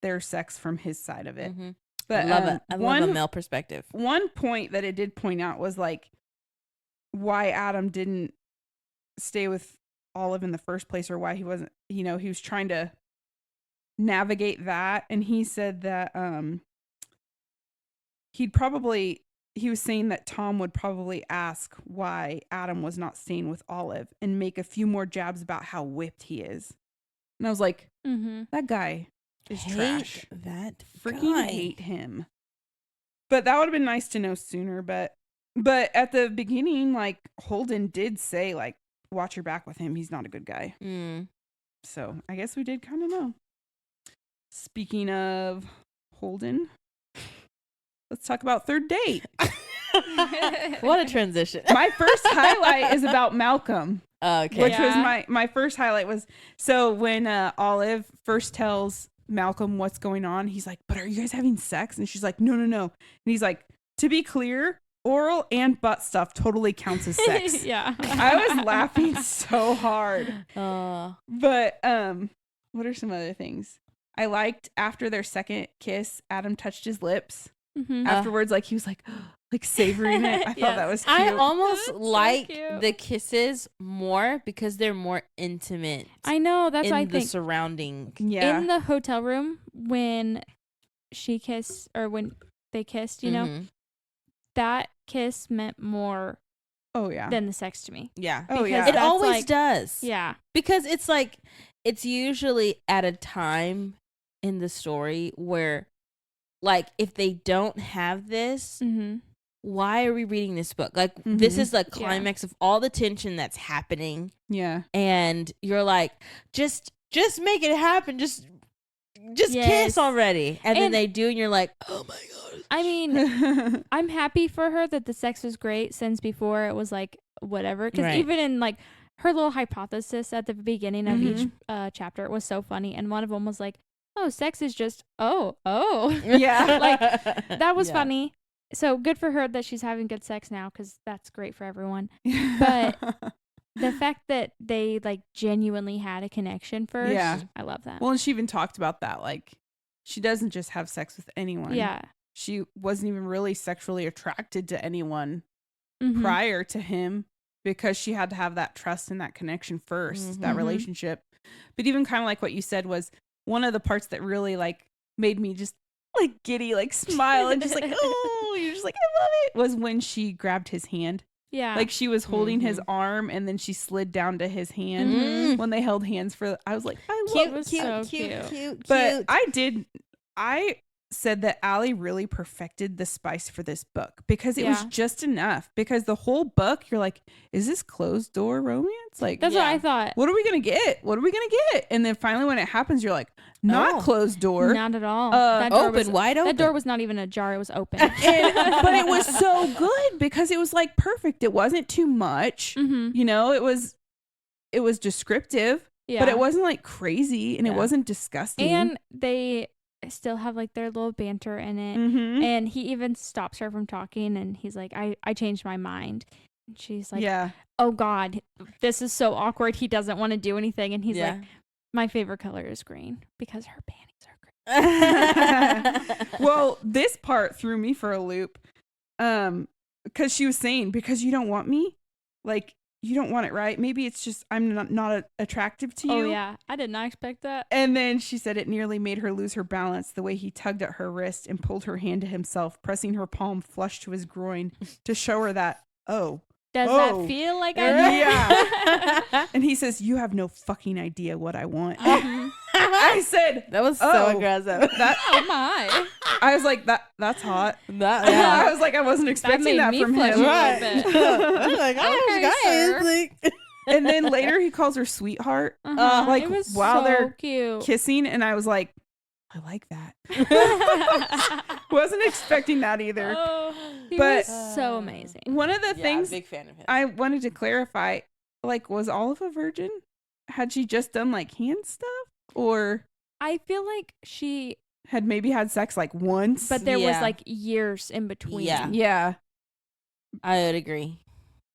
their sex from his side of it. But I love it. I love a male perspective. One point that it did point out was like why Adam didn't stay with Olive in the first place, or why he wasn't, he was trying to navigate that. And he said that he was saying that Tom would probably ask why Adam was not staying with Olive and make a few more jabs about how whipped he is. And I was like, that guy is trash. That freaking guy. hate him. But that would have been nice to know sooner. But at the beginning, like Holden did say, like, watch your back with him. He's not a good guy. So I guess we did kind of know. Speaking of Holden, let's talk about third date. What a transition. My first highlight is about Malcolm. Okay. Which was my first highlight was, so when Olive first tells Malcolm what's going on, he's like, but are you guys having sex? And she's like, no. And he's like, to be clear, oral and butt stuff totally counts as sex. Yeah. I was laughing so hard. But what are some other things? I liked after their second kiss, Adam touched his lips. Afterwards, like he was like savoring it. I thought that was cute. I almost That's like so cute. the kisses more because they're more intimate. I know. That's in what I the think. surrounding. Yeah. In the hotel room when she kissed, or when they kissed, that kiss meant more Oh yeah. than the sex to me. Yeah. Oh yeah. It that's always like- does. Yeah. Because it's like, it's usually at a time in the story where, like, if they don't have this, why are we reading this book? Like, this is the climax of all the tension that's happening. Yeah. And you're like, just make it happen. Just Yes. kiss already. And then And- they do, and you're like, oh my God. I mean, I'm happy for her that the sex was great, since before it was like whatever. Because Right. even in like her little hypothesis at the beginning of each chapter, it was so funny. And one of them was like, oh, sex is just, oh. Yeah. Like, that was Yeah. funny. So good for her that she's having good sex now, because that's great for everyone. But the fact that they like genuinely had a connection first, Yeah. I love that. Well, and she even talked about that. Like, she doesn't just have sex with anyone. Yeah. She wasn't even really sexually attracted to anyone Mhm. prior to him, because she had to have that trust and that connection first, that relationship. But even kind of like what you said was one of the parts that really like made me just like giddy, like smile and just like, oh, you're just like, I love it, was when she grabbed his hand. Yeah. Like she was holding his arm and then she slid down to his hand when they held hands for, I was like, I love It was so cute. But I said that Allie really perfected the spice for this book because it was just enough. Because the whole book, you're like, is this closed door romance? Like, That's what I thought. What are we gonna get? What are we gonna get? And then finally, when it happens, you're like, not closed door, not at all. That door was wide open. That door was not even ajar; it was open. But it was so good because it was like perfect. It wasn't too much. You know, it was descriptive, but it wasn't like crazy, and it wasn't disgusting. And they still have like their little banter in it, and he even stops her from talking, and he's like, I changed my mind. And she's like, oh God, this is so awkward. He doesn't want to do anything, and he's like, my favorite color is green because her panties are green. Well, this part threw me for a loop, because she was saying, because you don't want me, like, you don't want it, right? Maybe it's just I'm not attractive to you. Oh yeah, I did not expect that. And then she said it nearly made her lose her balance the way he tugged at her wrist and pulled her hand to himself, pressing her palm flush to his groin to show her that, does that feel like I do? Yeah. And he says, you have no fucking idea what I want. I said, that was so aggressive. Oh my. I was like, that's hot. I was like, I wasn't expecting that from him. Right. I was like, okay, guys. And then later he calls her sweetheart. Like, it was while so they're cute. kissing, and I was like, I like that. Wasn't expecting that either. He but was so amazing. One of the things big fan of him. I wanted to clarify, like, was Olive a virgin? Had she just done like hand stuff, or I feel like she had maybe had sex like once, but there was like years in between. Yeah, I would agree.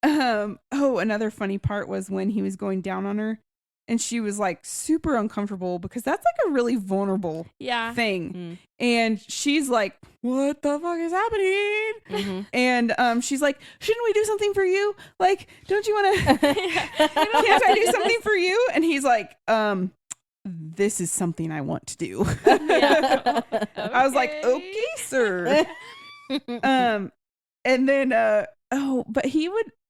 Another funny part was when he was going down on her, and she was like super uncomfortable because that's like a really vulnerable thing. And she's like, what the fuck is happening? And she's like, shouldn't we do something for you? Like, don't you want to, can't I do something for you? And he's like, this is something I want to do. I was like, okay, sir. And then, but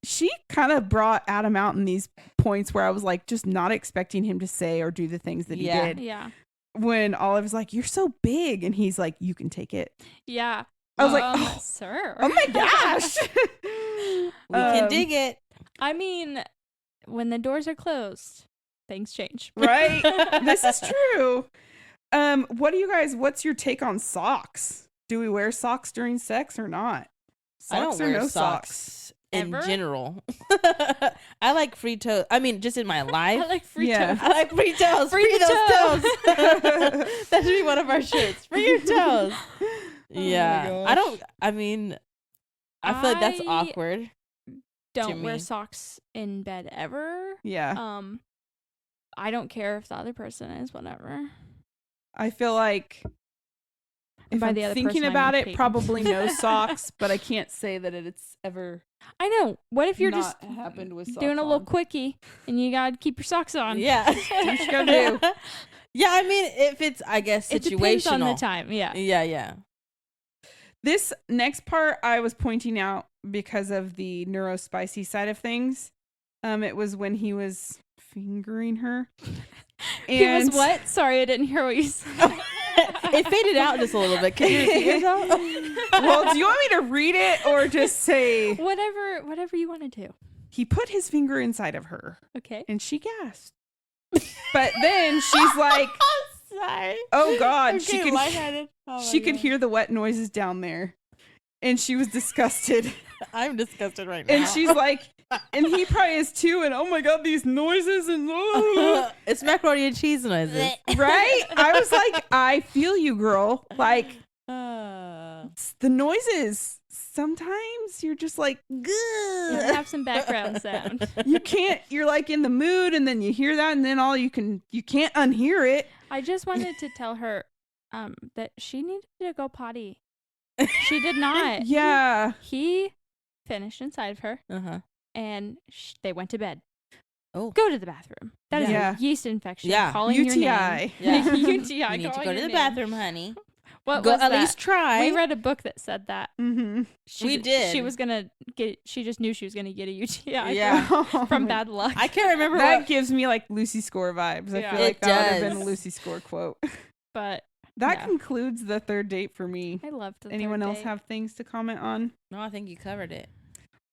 she kind of brought Adam out in these points where I was like, just not expecting him to say or do the things that he did. Yeah. When Olive's like, you're so big. And he's like, you can take it. Yeah. I was like, sir. Oh my gosh. We can dig it. I mean, when the doors are closed, things change. Right? This is true. What's your take on socks? Do we wear socks during sex or not? I don't wear socks in general. I like free toes. I mean, just in my life. I like free toes. I like free toes. Free those toes. That should be one of our shirts. Free your toes. Yeah. I feel like that's awkward. Don't wear socks in bed ever. Yeah. I don't care if the other person is, whatever. I feel like if I'm thinking about it, probably no socks, but I can't say that it's ever. I know. What if you're just happened with socks doing a little quickie and you gotta keep your socks on? Yeah. Do what you gotta do. Yeah, I mean, if it's, I guess, situational. It depends on the time. Yeah. Yeah. This next part I was pointing out because of the neurospicy side of things. It was when he was fingering her. He was what? Sorry, I didn't hear what you said. It faded out just a little bit. Can you repeat yourself? Well, do you want me to read it or just say whatever you want to do? He put his finger inside of her. Okay. And she gasped. But then she's like, sorry. Oh God, she could hear the wet noises down there. And she was disgusted. I'm disgusted right now. And she's like, and he probably is too. And oh my God, these noises and it's macaroni and cheese noises, right? I was like, I feel you, girl. Like the noises. Sometimes you're just like, you have some background sound. You can't. You're like in the mood, and then you hear that, and then you can't unhear it. I just wanted to tell her that she needed to go potty. She did not. Yeah. He finished inside of her. And they went to bed. Oh. Go to the bathroom. That is a yeast infection. Yeah. Calling UTI. Your name. Yeah. UTI. You need to go to the bathroom, honey. What go was at that? least try. We read a book that said that. Mm-hmm. We did. She was gonna get. She just knew she was gonna get a UTI. Yeah. From bad luck. I can't remember. That gives me like Lucy Score vibes. I feel like that would have been a Lucy Score quote. but That yeah. concludes the third date for me. I loved the Anyone third else date. have things to comment on? No, I think you covered it.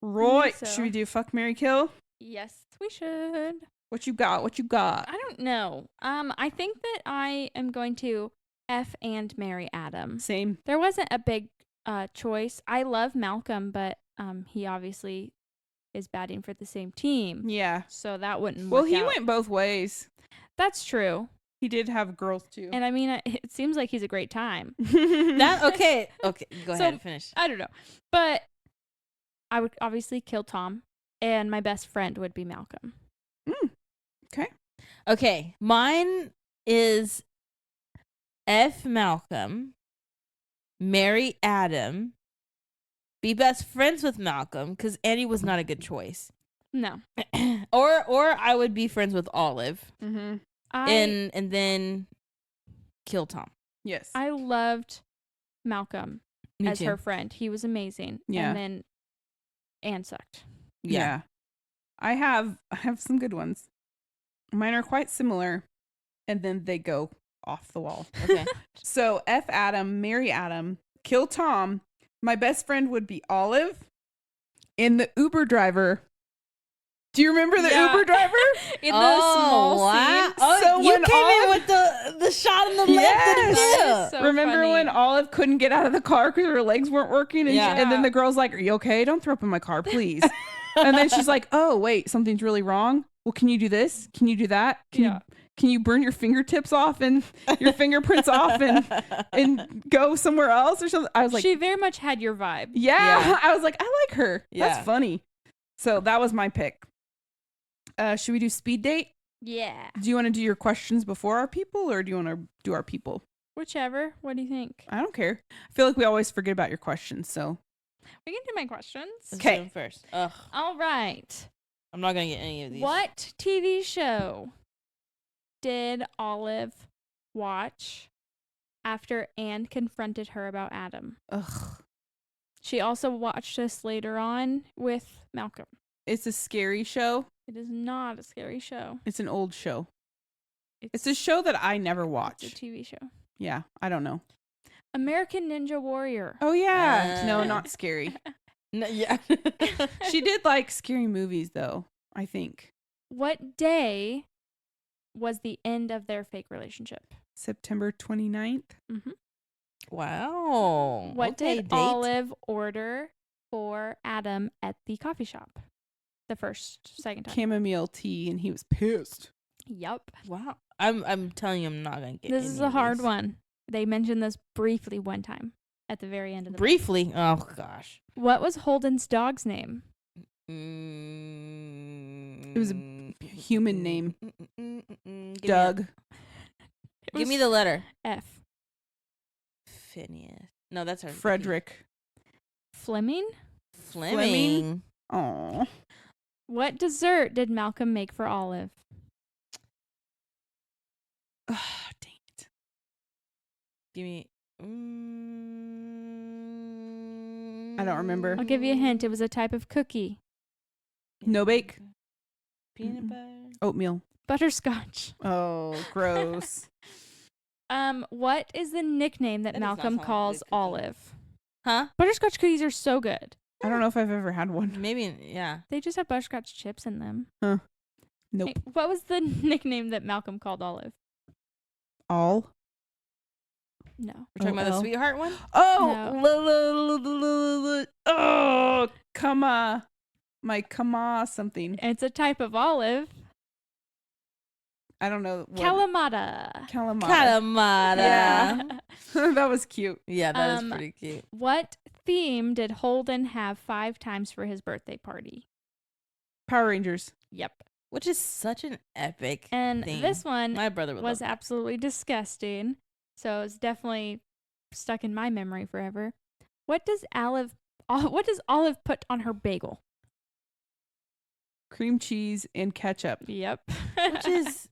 Right. so. Should we do fuck, marry, kill? Yes, we should. What you got? What you got? I don't know. I think that I am going to F and marry Adam. Same. There wasn't a big choice. I love Malcolm, but he obviously is batting for the same team. Yeah. So that wouldn't Well, work he out. went both ways. That's true. He did have girls too. And I mean, it seems like he's a great time. Okay. Go So- ahead and finish. I don't know. But I would obviously kill Tom, and my best friend would be Malcolm. Okay, mine is F Malcolm, marry Adam, be best friends with Malcolm because Annie was not a good choice. No. or I would be friends with Olive Mm-hmm. and then kill Tom. Yes. I loved Malcolm Me as too. her friend. He was amazing. Yeah. And then Anne sucked. Yeah. I have some good ones. Mine are quite similar, and then they go off the wall. Okay. So F Adam, marry Adam, kill Tom. My best friend would be Olive, and the Uber driver. Do you remember the Yeah. Uber driver? In the small wow. scene. Oh, So you when came in Olive- with the shot in the left of the Yes. video. So Remember funny. when Olive couldn't get out of the car because her legs weren't working? And, Yeah. and then the girl's like, "Are you okay? Don't throw up in my car, please." And then she's like, "Oh, wait, something's really wrong. Well, can you do this? Can you do that? Can you burn your fingertips off and your fingerprints off and go somewhere else or something?" I was like, she very much had your vibe. yeah. I was like, I like her. Yeah. That's funny. So that was my pick. Should we do speed date? Yeah. Do you want to do your questions before our people, or do you want to do our people? Whichever. What do you think? I don't care. I feel like we always forget about your questions. So We can do my questions. Let's Okay. do them first. Ugh, All right. I'm not gonna get any of these. What TV show did Olive watch after Anne confronted her about Adam? ugh, She also watched this later on with Malcolm. it's a scary show. It is not a scary show. It's an old show. It's a show that I never It's a watch. TV show. Yeah, I don't know. American Ninja Warrior. Oh yeah, no, Uh. not scary. No, yeah. She did like scary movies though, I think. What day was the end of their fake relationship? September 29th. Wow. What Okay, did date. Olive order for Adam at the coffee shop? The second time. Chamomile tea, and he was pissed. Yup. Wow. I'm telling you, I'm not gonna get. This any is a of hard these. one. They mentioned this briefly one time at the very end of the Briefly. Oh gosh. What was Holden's dog's name? It was a human name. Doug. It Give was me the letter. F. Phineas. No, that's her. Frederick. Fleming? Fleming. Oh. What dessert did Malcolm make for Olive? Dang it. Give me. I don't remember. I'll give you a hint. It was a type of cookie. No bake. Peanut Mm-mm. butter. Oatmeal. Butterscotch. Oh, gross. What is the nickname that That does not Malcolm sound like a calls good cookie. Olive? Huh? Butterscotch cookies are so good. I don't know if I've ever had one. Maybe. Yeah. They just have butterscotch chips in them. Nope. Hey, what was the nickname that Malcolm called Olive? All. No. We're talking about the OL. sweetheart one. Oh. Oh, come something. It's a type of olive. I don't know. What. Kalamata. Kalamata. Kalamata. Yeah. That was cute. Yeah, that is Um, pretty cute. What theme did Holden have 5 times for his birthday party? Power Rangers. Yep. Which is such an epic And theme. this one My brother would was love absolutely disgusting. So it's definitely stuck in my memory forever. What does Olive put on her bagel? Cream cheese and ketchup. Yep. that. Which is.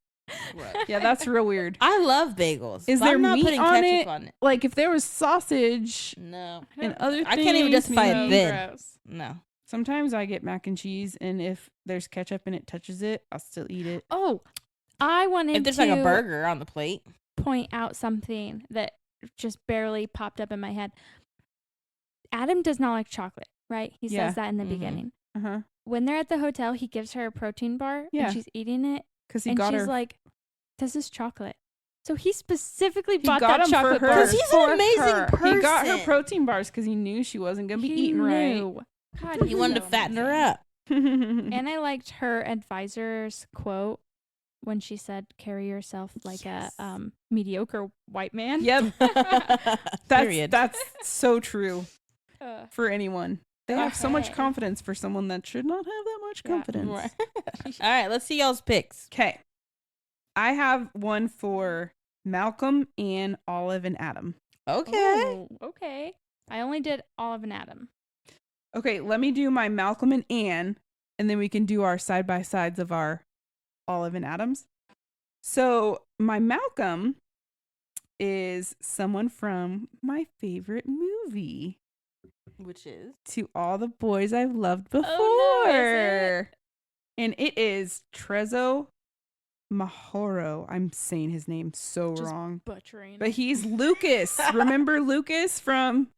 Yeah, that's real weird. I love bagels. Is but there I'm not meat putting on ketchup it? on it? Like if there was sausage No. and other I things. can't even justify it maybe. then. Gross. No. Sometimes I get mac and cheese, and if there's ketchup and it touches it, I'll still eat it. Oh, I wanted If there's to like a burger on the plate. point out something that just barely popped up in my head. Adam does not like chocolate, right? He says that in the beginning. Uh-huh. When they're at the hotel, he gives her a protein bar and she's eating it. Because he and got she's her. like, this is chocolate. So he specifically bought got that 'em chocolate for bar. her. Because he's for an amazing her. person. He got her protein bars because he knew she wasn't going to be eating right. God, He wanted to fatten her up. And I liked her advisor's quote when she said, carry yourself like a mediocre white man. Yep. Period. That's so true Uh, for anyone. They have so much Okay. confidence for someone that should not have that much Yeah. confidence. Right. All right, let's see y'all's picks. Okay. I have one for Malcolm and Olive and Adam. Okay. oh, okay. I only did Olive and Adam. Okay, let me do my Malcolm and Anne, and then we can do our side-by-sides of our Olive and Adams. So my Malcolm is someone from my favorite movie, Which is? To All the Boys I've Loved Before. Oh, no, is it? And it is Trezzo Mahoro. I'm saying his name so Just wrong. Butchering. But he's Lucas. Remember Lucas from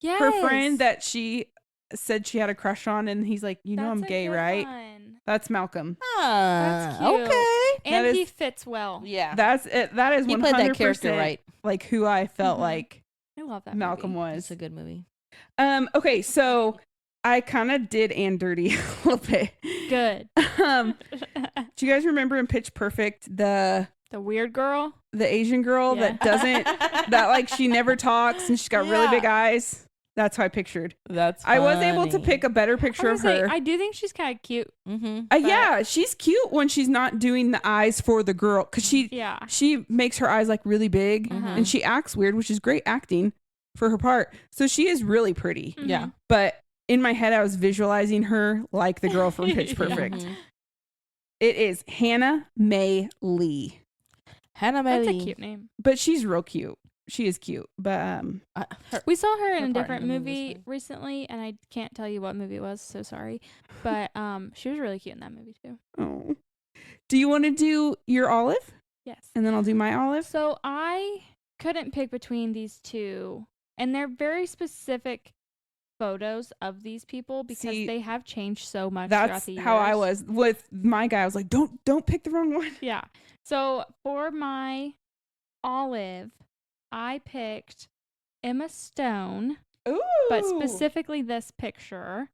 yes. her friend that she said she had a crush on, and he's like, you know, I'm That's a gay, good right? one. That's Malcolm. That's cute. Okay. And That he is- fits well. Yeah. That's it. That is He 100% played that character right. like who I felt Mhm. like I love that Malcolm movie. was. It's a good movie. Okay, so I kind of did Anne dirty a little bit. Good. Do you guys remember in Pitch Perfect the weird girl. Asian girl Yeah. that doesn't that like she never talks and she's got really Yeah. big eyes? That's how I pictured. That's I was able to pick a better picture of her. I do think she's kind of cute. Mm-hmm. Yeah, she's cute when she's not doing the eyes for the girl because Yeah. she makes her eyes like really big Mhm. and she acts weird, which is great acting for her part. So she is really pretty. Mhm. Yeah. But in my head, I was visualizing her like the girl from Pitch Perfect. Mhm. It is Hannah Mae Lee, Hannah That's Bailey. a cute name. but she's real cute. She is cute, but We saw her in Her a part different in the movie was movie fun. recently, and I can't tell you what movie it was, so sorry. But she was really cute in that movie too. oh. Do you want to do your Olive, Yes. and then I'll do my Olive? So I couldn't pick between these two, and they're very specific photos of these people because See, they have changed so much throughout That's the years. how I was with my guy. I was like, don't pick the wrong one. Yeah. So for my Olive, I picked Emma Stone, Ooh, but specifically this picture,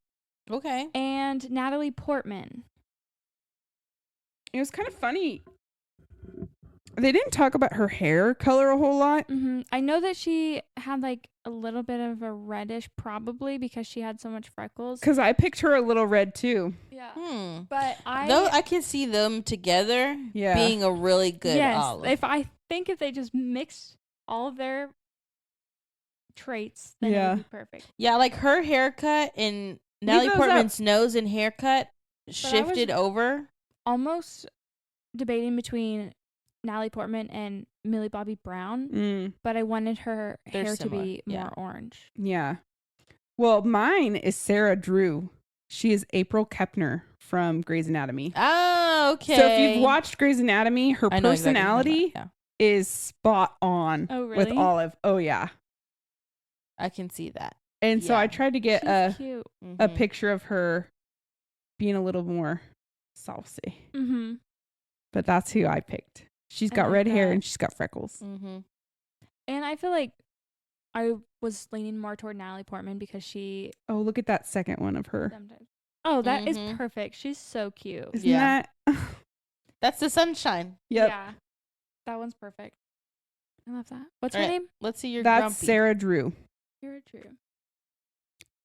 Okay. and Natalie Portman. it was kind of funny. They didn't talk about her hair color a whole lot. I know that she had like a little bit of a reddish, probably because she had so much freckles. Because I picked her a little red too. Yeah. But Though I can see them together Yeah. being a really good olive. If they just mixed all of their traits, then it Yeah. would be perfect. Yeah, like her haircut and Natalie those Portman's nose and haircut was- shifted over. Almost debating between Natalie Portman and Millie Bobby Brown, but I wanted her They're hair similar, to be yeah. more orange. Yeah. Well, mine is Sarah Drew. She is April Kepner from Grey's Anatomy. Oh, okay. So if you've watched Grey's Anatomy, her I know exactly what you're personality talking about, is spot on Oh, with really? Olive. Oh, yeah. yeah. I can see that. And so I Yeah. tried to get She's cute. a Mhm. picture of her being a little more saucy. Mm-hmm. But that's who I picked. She's I got like red hair that. and she's got freckles. Mhm. And I feel like I was leaning more toward Natalie Portman because she Oh, look at that second one of her. sometimes. Oh, that is Mhm. perfect. She's so cute. Isn't Yeah. that? That's the sunshine. Yep. Yeah. That one's perfect. I love that. What's All her right. name? Let's see your That's grumpy. Sarah Drew. You're true.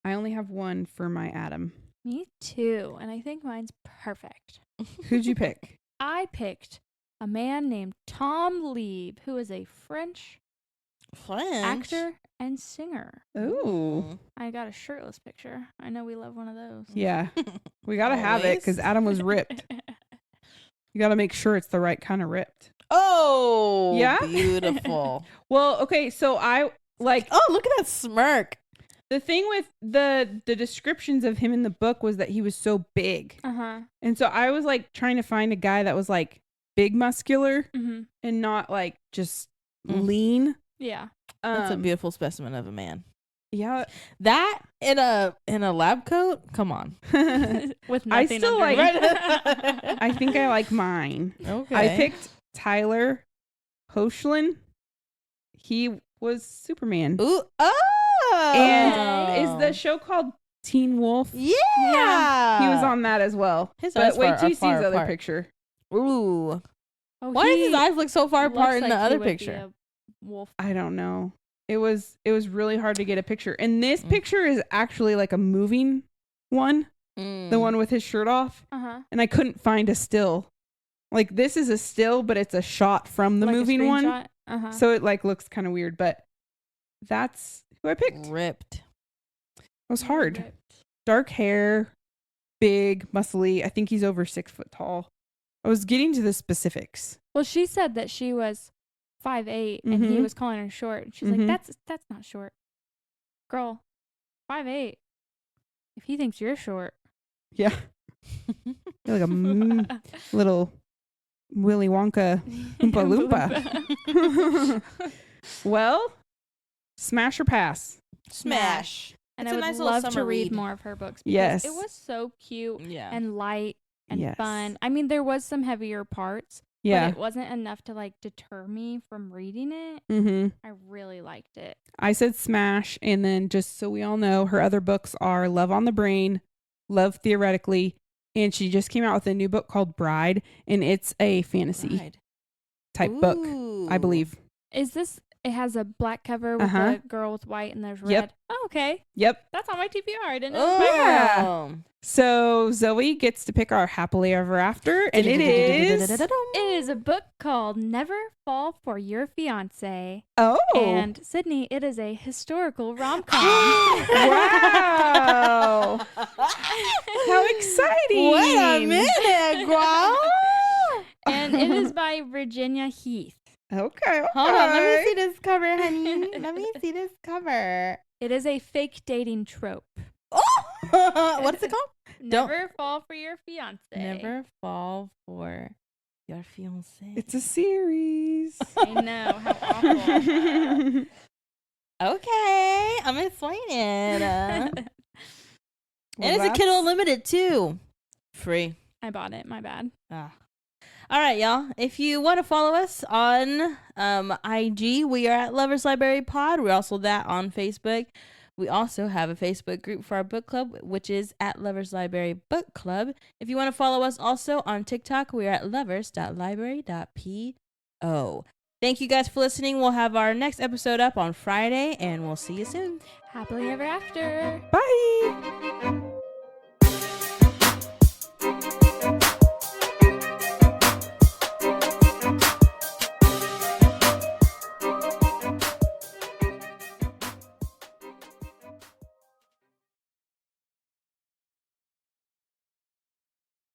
I only have one for my Adam. Me too. And I think mine's perfect. Who'd you pick? I picked a man named Tom Lieb, who is a French French. actor and singer. Ooh. I got a shirtless picture. I know we love one of those. Yeah. We got to have it because Always. Adam was ripped. You got to make sure it's the right kind of ripped. Oh, Yeah? beautiful. Well, okay. So I like Oh, look at that smirk. the thing with the descriptions of him in the book was that he was so big. Uh-huh. And so I was like trying to find a guy that was like big muscular Mm-hmm. and not like just lean. Yeah. That's a beautiful specimen of a man. Yeah. That in a lab coat? Come on. With I nothing still like. underneath. I think I like mine. Okay. I picked Tyler Hoechlin. He was Superman. Ooh, oh. And is the show called Teen Wolf? Yeah. He was on that as well. His but eyes wait are till you see far his other apart. picture. Ooh. Oh, Why does his eyes look so far looks apart in like the he other would be picture? a wolf. I don't know. It was really hard to get a picture. And this Mm. picture is actually like a moving one. The one with his shirt off. Uh-huh. And I couldn't find a still. Like this is a still, but it's a shot from the Like a moving one. screenshot? Uh-huh. So it like looks kind of weird, but that's who I picked. It Ripped. was hard. Ripped. Dark hair, big, muscly. I think he's over 6 foot tall. I was getting to the specifics. Well, she said that she was 5'8", and he Mhm. was calling her short. And she's Mhm. like, that's not short. Girl, 5'8". If he thinks you're short. Yeah. You're like a little Willy Wonka Oompa Loompa. Well, smash or pass? Smash. And It's I a would nice little love to summer read read. more of her books because Yes. it was so cute Yeah. and light and Yes. fun. I mean, there was some heavier parts, Yeah. but it wasn't enough to like deter me from reading it. Mm-hmm. I really liked it. I said smash, and then just so we all know, her other books are Love on the Brain, Love Theoretically, and she just came out with a new book called Bride, and it's a fantasy Bride. type book, I Ooh. believe. Is this? It has a black cover with Uh-huh. a girl with white, and there's red. Yep. Oh, okay. Yep. That's on my TBR. I didn't know. Oh. it was black. Yeah. So Zoe gets to pick our happily ever after, and it is It is a book called Never Fall for Your Fiancé. oh And Sydney, it is a historical rom-com. wow, how exciting! Wait a minute, girl. And it is by Virginia Heath. Okay, Hold on, let me see this cover, honey. Let me see this cover. It is a fake dating trope. Oh, what's it called? Don't- Never fall for your fiancé. Never fall for your fiancé. It's a series. I know, how awful. Okay, I'm explaining it. And it's a Kindle Unlimited too. Free. I bought it, my bad. Ah. All right, y'all. If you want to follow us on IG, we are at Lovers Library Pod. We're also that on Facebook. We also have a Facebook group for our book club, which is at Lovers Library Book Club. If you want to follow us also on TikTok, we are at lovers.library.po. Thank you guys for listening. We'll have our next episode up on Friday, and we'll see you soon. Happily ever after. Bye.